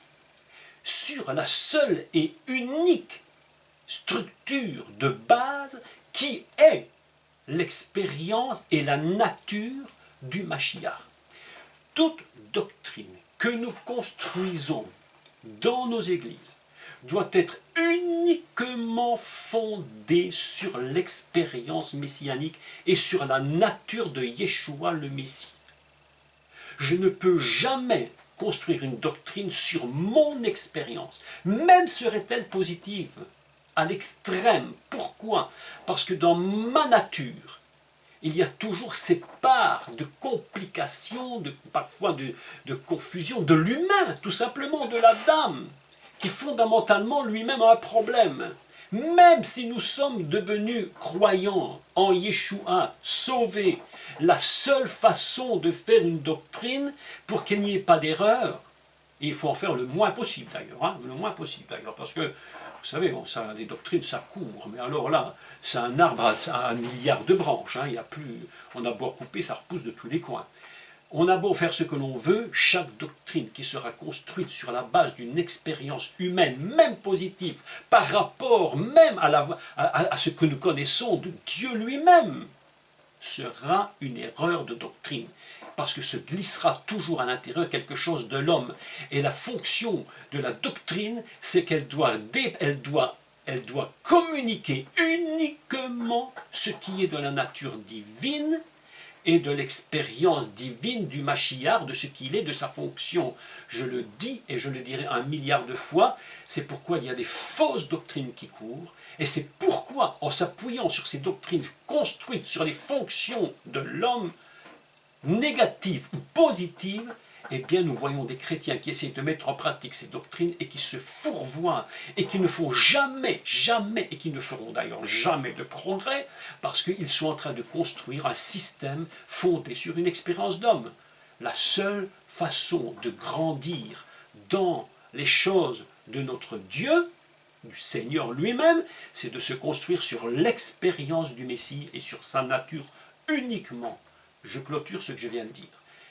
sur la seule et unique structure de base qui est l'expérience et la nature du Mashiach. Toute doctrine que nous construisons dans nos églises doit être uniquement fondé sur l'expérience messianique et sur la nature de Yeshua le Messie. Je ne peux jamais construire une doctrine sur mon expérience, même serait-elle positive, à l'extrême. Pourquoi? Parce que dans ma nature, il y a toujours ces parts de complications, parfois de confusion de l'humain, tout simplement de l'Adam, qui fondamentalement lui-même a un problème. Même si nous sommes devenus croyants en Yeshua, sauvés, la seule façon de faire une doctrine pour qu'il n'y ait pas d'erreur, et il faut en faire le moins possible d'ailleurs, hein, le moins possible d'ailleurs, parce que, vous savez, bon, ça, les doctrines ça court, mais alors là, c'est un arbre à 1 milliard de branches, hein, il y a plus, on a beau couper, ça repousse de tous les coins. On a beau faire ce que l'on veut, chaque doctrine qui sera construite sur la base d'une expérience humaine, même positive, par rapport même à ce que nous connaissons de Dieu lui-même, sera une erreur de doctrine. Parce que se glissera toujours à l'intérieur quelque chose de l'homme. Et la fonction de la doctrine, c'est qu'elle doit communiquer uniquement ce qui est de la nature divine et de l'expérience divine du Mashiach, de ce qu'il est, de sa fonction. Je le dis et je le dirai 1 milliard de fois, c'est pourquoi il y a des fausses doctrines qui courent, et c'est pourquoi, en s'appuyant sur ces doctrines construites sur les fonctions de l'homme, négatives ou positives, eh bien nous voyons des chrétiens qui essayent de mettre en pratique ces doctrines et qui se fourvoient et qui ne font jamais, et qui ne feront d'ailleurs jamais de progrès parce qu'ils sont en train de construire un système fondé sur une expérience d'homme. La seule façon de grandir dans les choses de notre Dieu, du Seigneur lui-même, c'est de se construire sur l'expérience du Messie et sur sa nature uniquement. Je clôture ce que je viens de dire.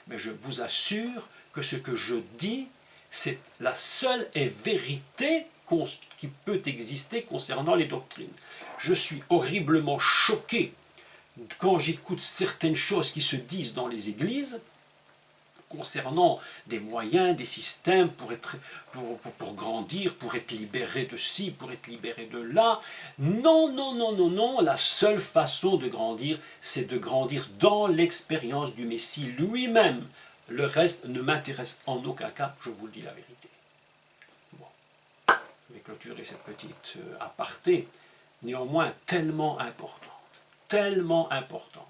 Mais je vous assure que ce que je dis, c'est la seule et vérité qui peut exister concernant les doctrines. Je suis horriblement choqué quand j'écoute certaines choses qui se disent dans les églises concernant des moyens, des systèmes pour grandir, pour être libéré de ci, pour être libéré de là. Non, non, non, non, non. La seule façon de grandir, c'est de grandir dans l'expérience du Messie lui-même. Le reste ne m'intéresse en aucun cas, je vous le dis la vérité. Bon, je vais clôturer cette petite aparté, néanmoins tellement importante, tellement importante.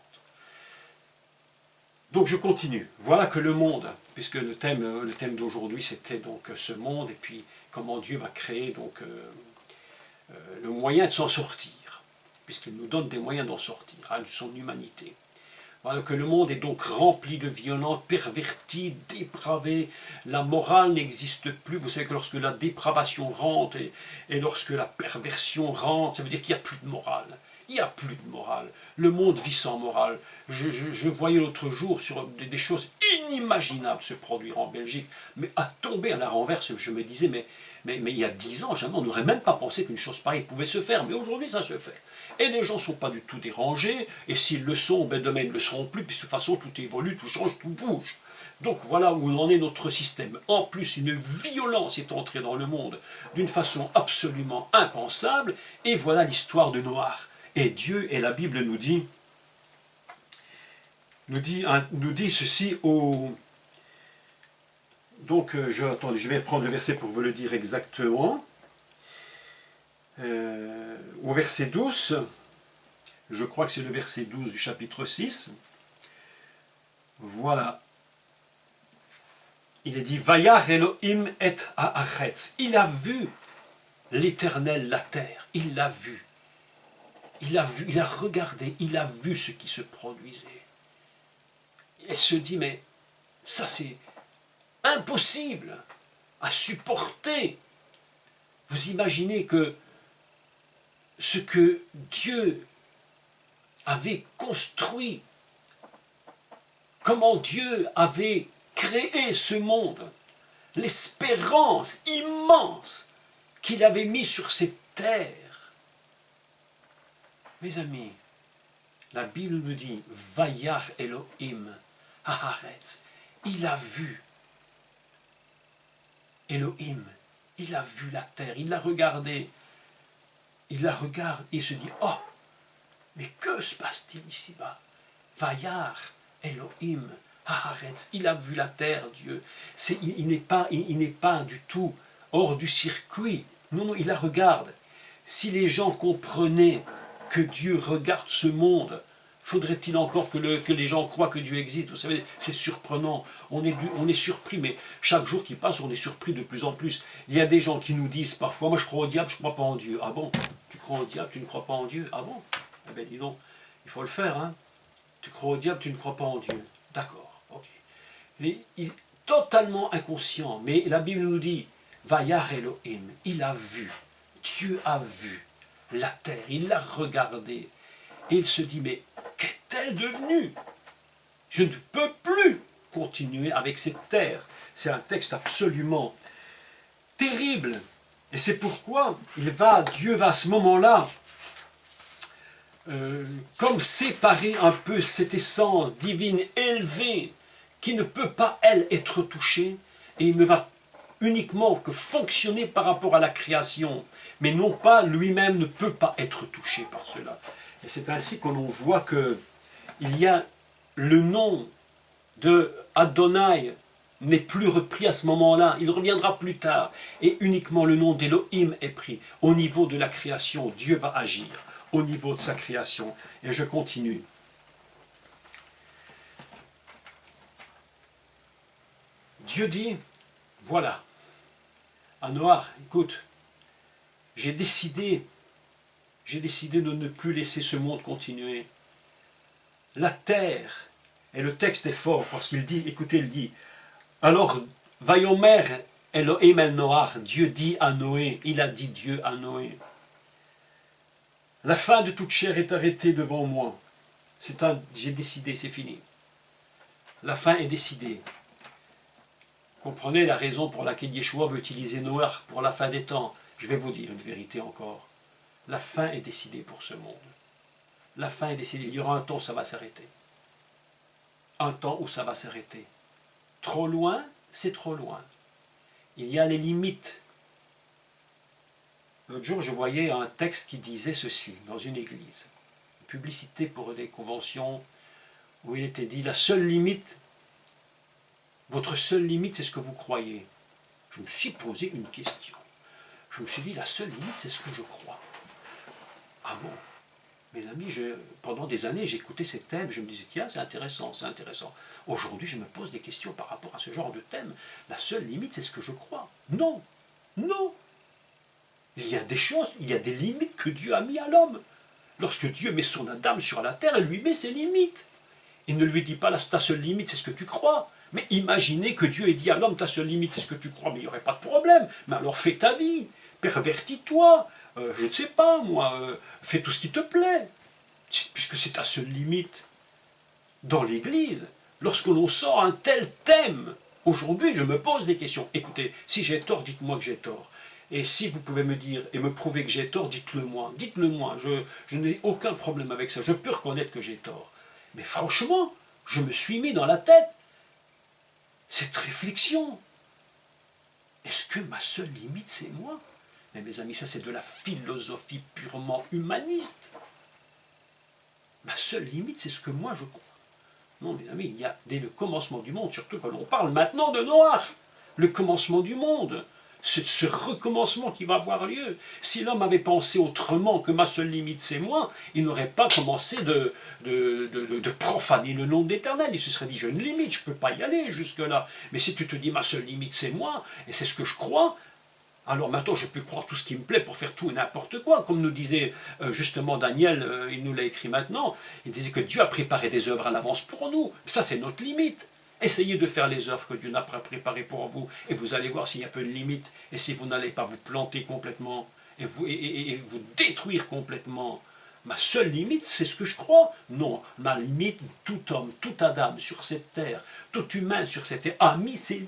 Donc je continue. Voilà que le monde, puisque le thème d'aujourd'hui c'était donc ce monde et puis comment Dieu va créer donc le moyen de s'en sortir, puisqu'il nous donne des moyens d'en sortir, hein, de son humanité. Voilà que le monde est donc rempli de violence, perverti, dépravé, la morale n'existe plus. Vous savez que lorsque la dépravation rentre et lorsque la perversion rentre, ça veut dire qu'il n'y a plus de morale. Il n'y a plus de morale. Le monde vit sans morale. Je voyais l'autre jour sur des choses inimaginables se produire en Belgique, mais à tomber à la renverse, je me disais, mais il y a 10 ans, jamais on n'aurait même pas pensé qu'une chose pareille pouvait se faire, mais aujourd'hui ça se fait. Et les gens ne sont pas du tout dérangés, et s'ils le sont, ben demain ils ne le seront plus, puisque de toute façon tout évolue, tout change, tout bouge. Donc voilà où en est notre système. En plus, une violence est entrée dans le monde d'une façon absolument impensable, et voilà l'histoire de Noah. Et Dieu, et la Bible nous dit ceci au... Donc, je vais prendre le verset pour vous le dire exactement. Au verset 12, je crois que c'est le verset 12 du chapitre 6. Voilà. Il est dit, Vayar Elohim et haaretz. Il a vu l'Éternel, la terre. Il l'a vu. Il a vu, il a regardé, il a vu ce qui se produisait. Elle se dit, mais ça c'est impossible à supporter. Vous imaginez que ce que Dieu avait construit, comment Dieu avait créé ce monde, l'espérance immense qu'il avait mis sur cette terre. Mes amis, la Bible nous dit Vayar Elohim haaretz. Il a vu Elohim, il a vu la terre, il l'a regardé. Il la regarde et se dit, oh, mais que se passe-t-il ici-bas? Vayar, Elohim, Haaretz, il a vu la terre, Dieu. Il n'est pas du tout hors du circuit. Non, non, il la regarde. Si les gens comprenaient que Dieu regarde ce monde, faudrait-il encore que les gens croient que Dieu existe? Vous savez, c'est surprenant. On est surpris, mais chaque jour qui passe, on est surpris de plus en plus. Il y a des gens qui nous disent parfois, moi je crois au diable, je ne crois pas en Dieu. Ah bon? Tu crois au diable, tu ne crois pas en Dieu? Ah bon? Eh bien dis donc, il faut le faire, hein. Tu crois au diable, tu ne crois pas en Dieu. D'accord, ok. Il est totalement inconscient, mais la Bible nous dit, Vayar Elohim, il a vu, Dieu a vu la terre, il l'a regardée, et il se dit, mais qu'est-elle devenue? Je ne peux plus continuer avec cette terre. C'est un texte absolument terrible, et c'est pourquoi Dieu va à ce moment-là, comme séparer un peu cette essence divine élevée, qui ne peut pas, elle, être touchée, et il ne va uniquement que fonctionner par rapport à la création, mais non pas, lui-même ne peut pas être touché par cela. Et c'est ainsi que l'on voit que il y a le nom de Adonai n'est plus repris à ce moment-là, il reviendra plus tard, et uniquement le nom d'Elohim est pris. Au niveau de la création, Dieu va agir, au niveau de sa création. Et je continue. Dieu dit, voilà, à Noach, écoute, j'ai décidé de ne plus laisser ce monde continuer. La terre, et le texte est fort parce qu'il dit, écoutez, il dit, alors, Vayomer Elohim el Noach, Dieu dit à Noé, il a dit Dieu à Noé, la fin de toute chair est arrêtée devant moi. J'ai décidé, c'est fini. La fin est décidée. Comprenez la raison pour laquelle Yeshua veut utiliser Noach pour la fin des temps. Je vais vous dire une vérité encore. La fin est décidée pour ce monde. La fin est décidée. Il y aura un temps où ça va s'arrêter. Un temps où ça va s'arrêter. Trop loin, c'est trop loin. Il y a les limites. L'autre jour, je voyais un texte qui disait ceci, dans une église. Une publicité pour des conventions où il était dit, la seule limite, votre seule limite, c'est ce que vous croyez. Je me suis posé une question. Je me suis dit, la seule limite, c'est ce que je crois. Ah bon? Mes amis, pendant des années, j'écoutais ces thèmes, je me disais, tiens, c'est intéressant, c'est intéressant. Aujourd'hui, je me pose des questions par rapport à ce genre de thème. La seule limite, c'est ce que je crois. Non, non. Il y a des choses, il y a des limites que Dieu a mis à l'homme. Lorsque Dieu met son Adam sur la terre, il lui met ses limites. Il ne lui dit pas, ta seule limite, c'est ce que tu crois. Mais imaginez que Dieu ait dit à l'homme, ta seule limite, c'est ce que tu crois, mais il n'y aurait pas de problème. Mais alors fais ta vie, pervertis-toi, je ne sais pas moi, fais tout ce qui te plaît, puisque c'est ta seule limite. Dans l'Église, lorsque l'on sort un tel thème, aujourd'hui je me pose des questions. Écoutez, si j'ai tort, dites-moi que j'ai tort. Et si vous pouvez me dire et me prouver que j'ai tort, dites-le moi. Dites-le moi, je n'ai aucun problème avec ça, je peux reconnaître que j'ai tort. Mais franchement, je me suis mis dans la tête cette réflexion. Est-ce que ma seule limite, c'est moi? Mais mes amis, ça c'est de la philosophie purement humaniste. Ma seule limite, c'est ce que moi je crois. Non, mes amis, il y a dès le commencement du monde, surtout quand on parle maintenant de Noach, le commencement du monde, c'est ce recommencement qui va avoir lieu. Si l'homme avait pensé autrement que ma seule limite c'est moi, il n'aurait pas commencé de profaner le nom de l'Éternel. Il se serait dit, j'ai une limite, je ne peux pas y aller jusque-là. Mais si tu te dis, ma seule limite c'est moi, et c'est ce que je crois, alors maintenant je peux croire tout ce qui me plaît pour faire tout et n'importe quoi. Comme nous disait justement Daniel, il nous l'a écrit maintenant, il disait que Dieu a préparé des œuvres à l'avance pour nous. Ça c'est notre limite. Essayez de faire les œuvres que Dieu n'a pas préparées pour vous, et vous allez voir s'il y a peu de limites, et si vous n'allez pas vous planter complètement, et vous détruire complètement. Ma seule limite, c'est ce que je crois. Non, ma limite, tout homme, tout Adam sur cette terre, tout humain sur cette terre,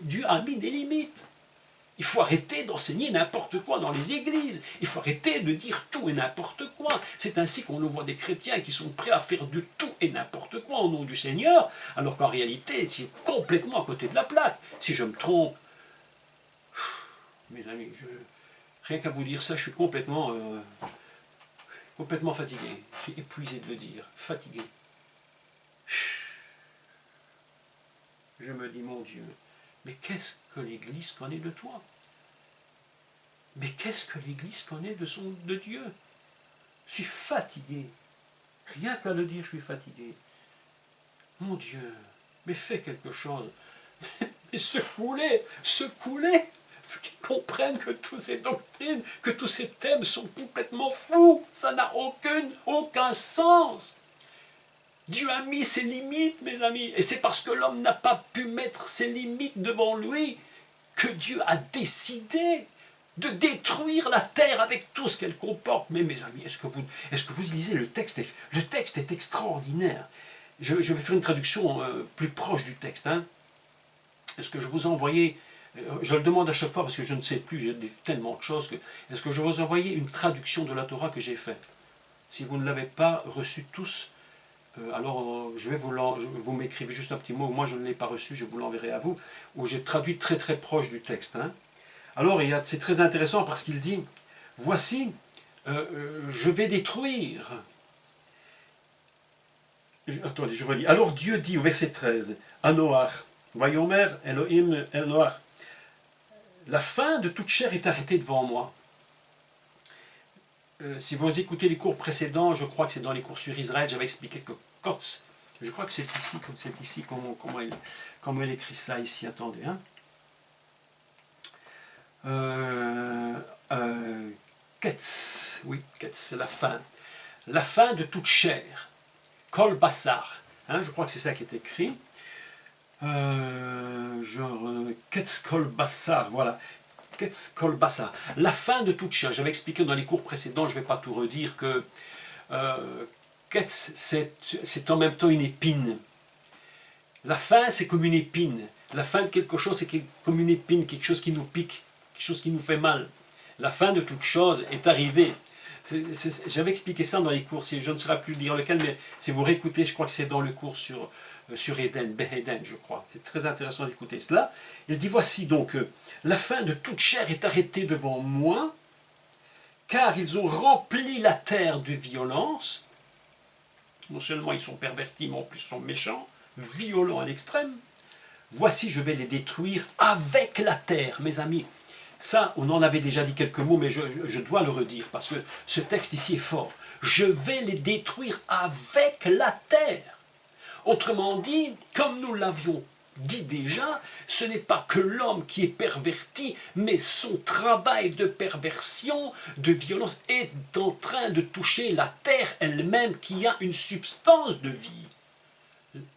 Dieu a mis des limites. Il faut arrêter d'enseigner n'importe quoi dans les églises. Il faut arrêter de dire tout et n'importe quoi. C'est ainsi qu'on le voit des chrétiens qui sont prêts à faire du tout et n'importe quoi au nom du Seigneur, alors qu'en réalité, c'est complètement à côté de la plaque. Si je me trompe, Mes amis, rien qu'à vous dire ça, je suis complètement fatigué. Je suis épuisé de le dire, fatigué. Je me dis, mon Dieu, mais qu'est-ce que l'Église connaît de toi? Mais qu'est-ce que l'Église connaît de Dieu? Je suis fatigué. Rien qu'à le dire, je suis fatigué. Mon Dieu, mais fais quelque chose. Mais secoue-les, secoue-les, qu'ils comprennent que toutes ces doctrines, que tous ces thèmes sont complètement fous. Ça n'a aucun sens. Dieu a mis ses limites, mes amis. Et c'est parce que l'homme n'a pas pu mettre ses limites devant lui que Dieu a décidé de détruire la terre avec tout ce qu'elle comporte. Mais mes amis, est-ce que vous lisez le texte? Le texte est extraordinaire. Je vais faire une traduction plus proche du texte. Est-ce que je vous ai envoyé, je le demande à chaque fois parce que je ne sais plus, j'ai tellement de choses, est-ce que je vous ai envoyé une traduction de la Torah que j'ai faite? Si vous ne l'avez pas reçue tous, alors vous m'écrivez juste un petit mot, moi je ne l'ai pas reçu, je vous l'enverrai à vous, où j'ai traduit très très proche du texte. Alors c'est très intéressant parce qu'il dit, voici, je vais détruire. Attendez, je relis. Alors Dieu dit au verset 13, à Noach, Vayomer Elohim El Noach, la fin de toute chair est arrêtée devant moi. Si vous écoutez les cours précédents, je crois que c'est dans les cours sur Israël, j'avais expliqué que Kotz, je crois que c'est ici comment il écrit ça ici, attendez. Ketz, oui, Ketz, c'est la fin de toute chair. Kol Bassar, je crois que c'est ça qui est écrit. Ketz Kol Bassar, voilà. Ketz Kol Bassar, la fin de toute chair. J'avais expliqué dans les cours précédents, je ne vais pas tout redire, que Ketz, c'est en même temps une épine. La fin, c'est comme une épine. La fin de quelque chose, c'est comme une épine, quelque chose qui nous pique, quelque chose qui nous fait mal. La fin de toute chose est arrivée. J'avais expliqué ça dans les cours, je ne saurais plus dire lequel, mais si vous réécoutez, je crois que c'est dans le cours sur Éden, Eden, je crois. C'est très intéressant d'écouter cela. Il dit, voici donc, la fin de toute chair est arrêtée devant moi, car ils ont rempli la terre de violence. Non seulement ils sont pervertis, mais en plus ils sont méchants, violents à l'extrême. Voici, je vais les détruire avec la terre, mes amis. Ça, on en avait déjà dit quelques mots, mais je dois le redire, parce que ce texte ici est fort. Je vais les détruire avec la terre. Autrement dit, comme nous l'avions dit déjà, ce n'est pas que l'homme qui est perverti, mais son travail de perversion, de violence, est en train de toucher la terre elle-même qui a une substance de vie.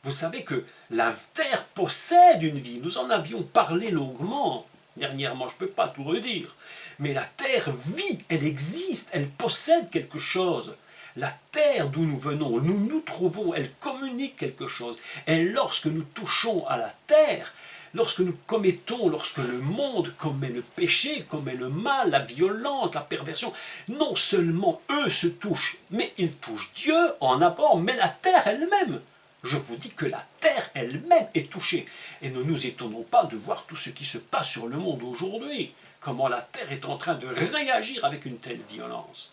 Vous savez que la terre possède une vie, nous en avions parlé longuement. Dernièrement, je ne peux pas tout redire, mais la terre vit, elle existe, elle possède quelque chose. La terre d'où nous venons, nous nous trouvons, elle communique quelque chose. Et lorsque nous touchons à la terre, lorsque le monde commet le péché, commet le mal, la violence, la perversion, non seulement eux se touchent, mais ils touchent Dieu en abord, mais la terre elle-même. Je vous dis que la terre elle-même est touchée. Et ne nous étonnons pas de voir tout ce qui se passe sur le monde aujourd'hui. Comment la terre est en train de réagir avec une telle violence.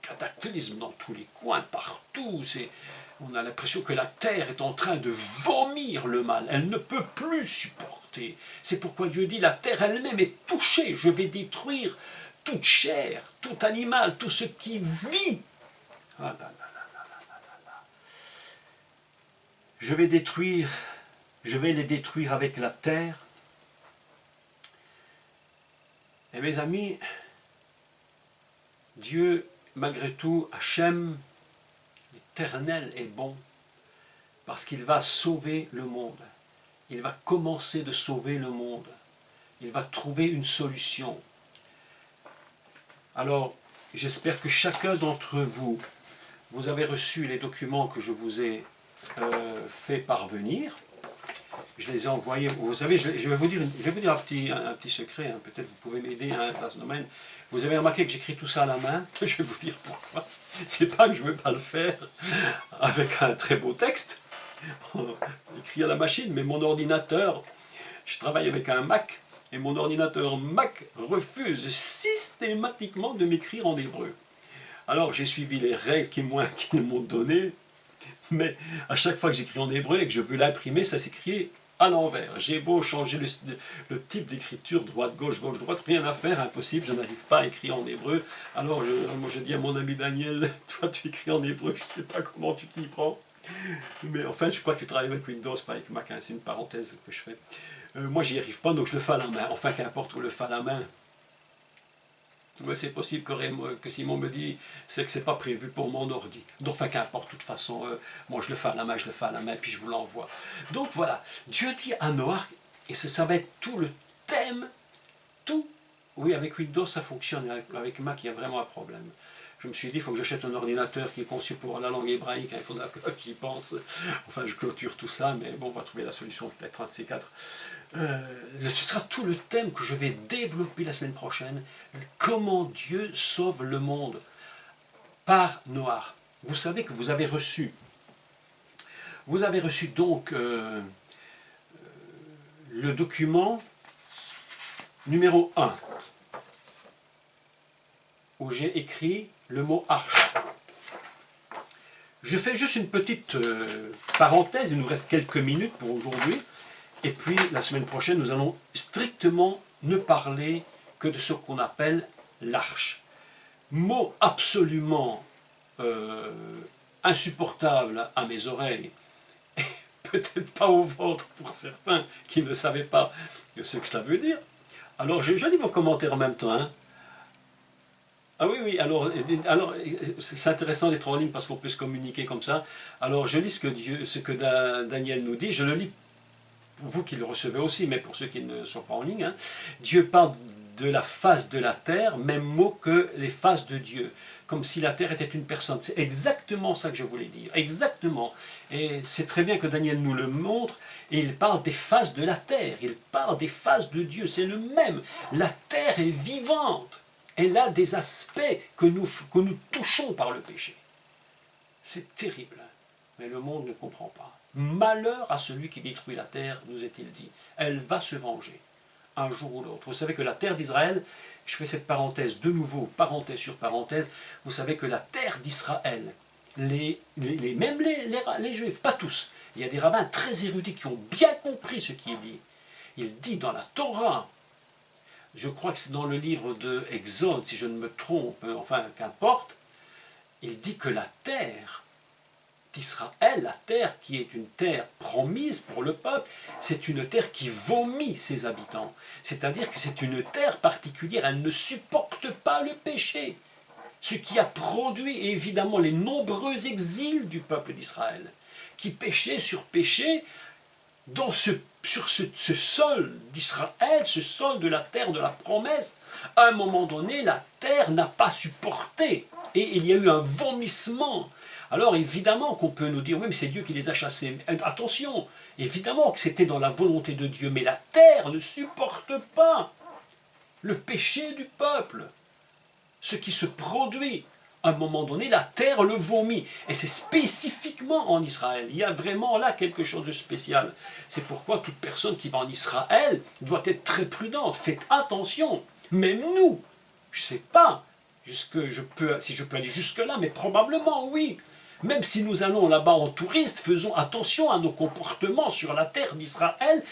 Cataclysme dans tous les coins, partout. On a l'impression que la terre est en train de vomir le mal. Elle ne peut plus supporter. C'est pourquoi Dieu dit, la terre elle-même est touchée. Je vais détruire toute chair, tout animal, tout ce qui vit. Ah là là. Je vais les détruire avec la terre. Et mes amis, Dieu, malgré tout, Hachem, l'Éternel est bon, parce qu'il va sauver le monde. Il va commencer de sauver le monde. Il va trouver une solution. Alors, j'espère que chacun d'entre vous, vous avez reçu les documents que je vous ai fait parvenir. Je les ai envoyés. Vous savez, je vais vous dire un petit secret. Peut-être vous pouvez m'aider dans ce domaine. Vous avez remarqué que j'écris tout ça à la main. Je vais vous dire pourquoi. C'est pas que je ne veux pas le faire avec un très beau texte, écrit à la machine, mais mon ordinateur, je travaille avec un Mac, Et mon ordinateur Mac refuse systématiquement de m'écrire en hébreu. Alors j'ai suivi les règles qu'ils m'ont données, mais à chaque fois que j'écris en hébreu et que je veux l'imprimer, ça s'écrit à l'envers. J'ai beau changer le type d'écriture, droite-gauche, gauche-droite, rien à faire, impossible, je n'arrive pas à écrire en hébreu. Alors moi je dis à mon ami Daniel, toi tu écris en hébreu, je ne sais pas comment tu t'y prends. Mais enfin, je crois que tu travailles avec Windows, pas avec Mac, hein, c'est une parenthèse que je fais. Moi j'y arrive pas, donc je le fais à la main. Enfin, qu'importe où le fais à la main. Ouais, c'est possible que Simon me dit c'est que c'est pas prévu pour mon ordi. Donc, enfin, qu'importe, de toute façon, moi je le fais à la main, puis je vous l'envoie. Donc voilà, Dieu dit à Noach, et ça va être tout le thème, tout. Oui, avec Windows ça fonctionne, avec Mac il y a vraiment un problème. Je me suis dit, il faut que j'achète un ordinateur qui est conçu pour la langue hébraïque, il faudra que j'y pense. Enfin, je clôture tout ça, mais bon, on va trouver la solution peut-être un de ces quatre. Ce sera tout le thème que je vais développer la semaine prochaine. Comment Dieu sauve le monde par Noach. Vous savez que vous avez reçu donc le document numéro 1 où j'ai écrit le mot arche. Je fais juste une petite parenthèse, il nous reste quelques minutes pour aujourd'hui. Et puis, la semaine prochaine, nous allons strictement ne parler que de ce qu'on appelle l'arche. Mot absolument insupportable à mes oreilles, et peut-être pas au ventre pour certains qui ne savaient pas ce que cela veut dire. Alors, je lis vos commentaires en même temps. Hein. Ah oui, oui, alors c'est intéressant d'être en ligne parce qu'on peut se communiquer comme ça. Alors, je lis ce que Daniel nous dit, je le lis pour vous qui le recevez aussi, mais pour ceux qui ne sont pas en ligne, hein. Dieu parle de la face de la terre, même mot que les faces de Dieu, comme si la terre était une personne. C'est exactement ça que je voulais dire, exactement. Et c'est très bien que Daniel nous le montre, et il parle des faces de la terre, il parle des faces de Dieu, c'est le même. La terre est vivante, elle a des aspects que nous touchons par le péché. C'est terrible, mais le monde ne comprend pas. Malheur à celui qui détruit la terre, nous est-il dit. Elle va se venger, un jour ou l'autre. Vous savez que la terre d'Israël, je fais cette parenthèse de nouveau, parenthèse sur parenthèse, vous savez que la terre d'Israël, même les Juifs, pas tous, il y a des rabbins très érudits qui ont bien compris ce qui est dit. Il dit dans la Torah, je crois que c'est dans le livre de Exode, si je ne me trompe, enfin qu'importe, il dit que la terre d'Israël, la terre qui est une terre promise pour le peuple, c'est une terre qui vomit ses habitants. C'est-à-dire que c'est une terre particulière, elle ne supporte pas le péché. Ce qui a produit évidemment les nombreux exils du peuple d'Israël, qui péchait sur péché sur ce sol d'Israël, ce sol de la terre de la promesse. À un moment donné, la terre n'a pas supporté et il y a eu un vomissement. Alors évidemment qu'on peut nous dire, oui, mais c'est Dieu qui les a chassés. Attention, évidemment que c'était dans la volonté de Dieu, mais la terre ne supporte pas le péché du peuple. Ce qui se produit, à un moment donné, la terre le vomit. Et c'est spécifiquement en Israël. Il y a vraiment là quelque chose de spécial. C'est pourquoi toute personne qui va en Israël doit être très prudente. Faites attention. Même nous, je ne sais pas si je peux aller jusque-là, mais probablement oui. Même si nous allons là-bas en touriste, faisons attention à nos comportements sur la terre d'Israël.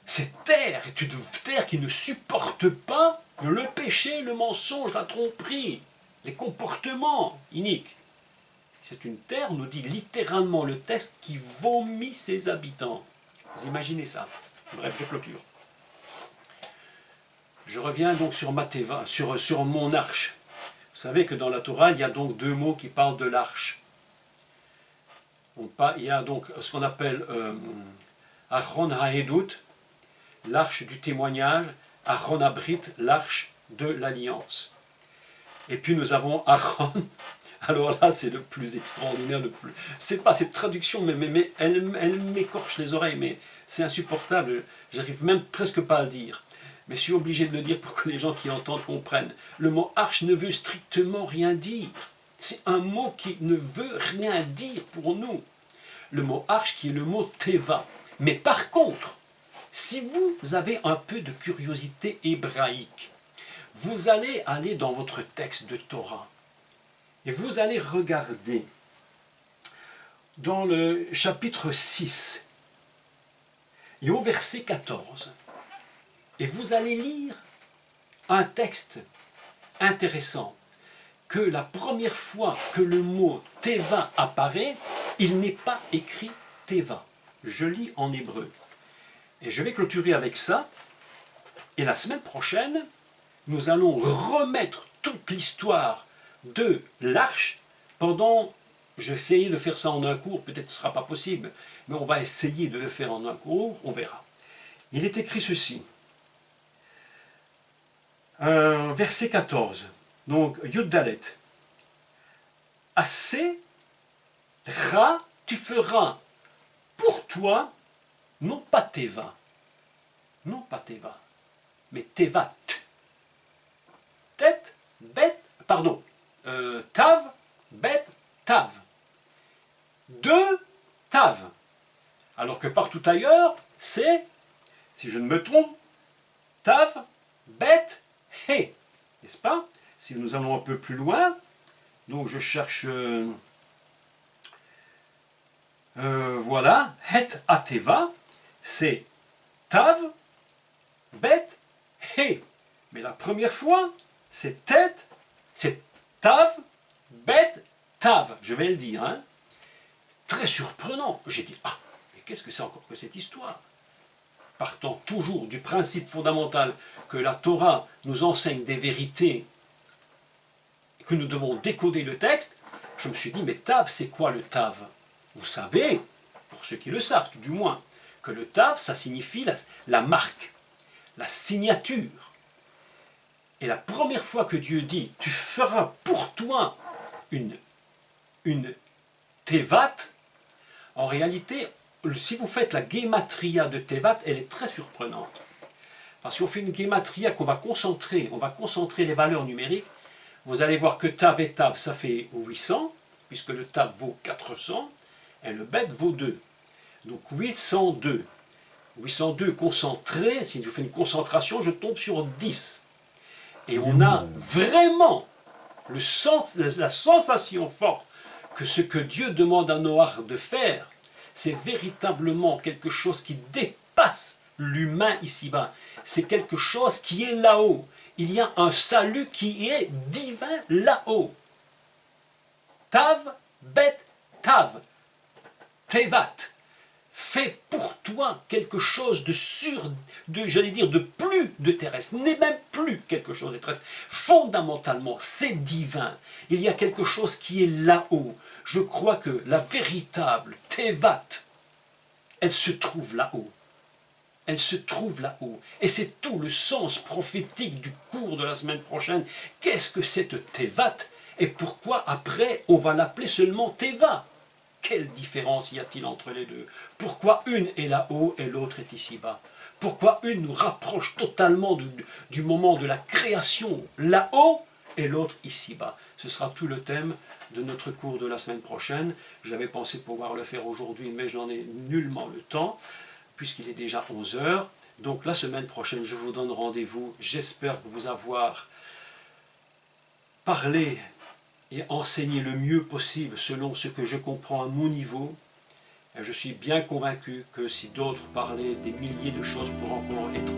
Cette terre est une terre qui ne supporte pas le péché, le mensonge, la tromperie, les comportements iniques. C'est une terre, nous dit littéralement le texte, qui vomit ses habitants. Vous imaginez ça? Bref, je clôture. Je reviens donc sur Matéva, sur mon arche. Vous savez que dans la Torah, il y a donc deux mots qui parlent de l'arche. Il y a donc ce qu'on appelle Achron Haedut, l'arche du témoignage, Achron Abrit, l'arche de l'alliance. Et puis nous avons Achron, alors là c'est le plus extraordinaire, c'est pas cette traduction, mais elle m'écorche les oreilles, mais c'est insupportable, j'arrive même presque pas à le dire. Mais je suis obligé de le dire pour que les gens qui entendent comprennent. Le mot arche ne veut strictement rien dire. C'est un mot qui ne veut rien dire pour nous. Le mot arche qui est le mot teva. Mais par contre, Si vous avez un peu de curiosité hébraïque, vous allez aller dans votre texte de Torah et vous allez regarder dans le chapitre 6 et au verset 14. Et vous allez lire un texte intéressant, que la première fois que le mot Teva apparaît, il n'est pas écrit Teva. Je lis en hébreu. Et je vais clôturer avec ça. Et la semaine prochaine, nous allons remettre toute l'histoire de l'arche pendant... J'ai essayé de faire ça en un cours, peut-être que ce ne sera pas possible, mais on va essayer de le faire en un cours, on verra. Il est écrit ceci. Verset 14. Donc, Yud Dalet. Assez, Ra, tu feras pour toi, non pas Teva, mais Tevat. Tet, Bet, pardon, Tav, Bet, Tav. Deux Tav. Alors que partout ailleurs, c'est, si je ne me trompe, Tav, Bet, He. N'est-ce pas? Si nous allons un peu plus loin, donc je cherche, voilà, Het Ateva, c'est Tav, Bet, He. Mais la première fois, c'est Tet, c'est Tav, Bet, Tav. Je vais le dire, hein. Très surprenant. J'ai dit, ah, mais qu'est-ce que c'est encore que cette histoire? Partant toujours du principe fondamental que la Torah nous enseigne des vérités, que nous devons décoder le texte, je me suis dit, mais Tav, c'est quoi le Tav? Vous savez, pour ceux qui le savent tout du moins, que le Tav, ça signifie la marque, la signature. Et la première fois que Dieu dit, tu feras pour toi une Tevat, en réalité, si vous faites la guématria de Tevat, elle est très surprenante. Parce qu'on fait une guématria qu'on va concentrer, on va concentrer les valeurs numériques. Vous allez voir que Tav et Tav, ça fait 800, puisque le Tav vaut 400, et le Bet vaut 2. Donc 802. 802 concentré, si je fais une concentration, je tombe sur 10. Et on a vraiment la sensation forte que ce que Dieu demande à Noach de faire, c'est véritablement quelque chose qui dépasse l'humain ici-bas. C'est quelque chose qui est là-haut. Il y a un salut qui est divin là-haut. Tav, Bet, Tav. Tevat. Fais pour toi quelque chose de plus de terrestre, n'est même plus quelque chose de terrestre. Fondamentalement, c'est divin. Il y a quelque chose qui est là-haut. Je crois que la véritable Tevat, elle se trouve là-haut. Elle se trouve là-haut. Et c'est tout le sens prophétique du cours de la semaine prochaine. Qu'est-ce que cette Tevat? Et pourquoi après on va l'appeler seulement Teva? Quelle différence y a-t-il entre les deux? Pourquoi une est là-haut et l'autre est ici-bas? Pourquoi une nous rapproche totalement du moment de la création là-haut et l'autre ici-bas? Ce sera tout le thème de notre cours de la semaine prochaine. J'avais pensé pouvoir le faire aujourd'hui, mais je n'en ai nullement le temps, puisqu'il est déjà 11 heures. Donc la semaine prochaine, je vous donne rendez-vous. J'espère vous avoir parlé et enseigner le mieux possible selon ce que je comprends à mon niveau. Et je suis bien convaincu que si d'autres parlaient, des milliers de choses pourront encore être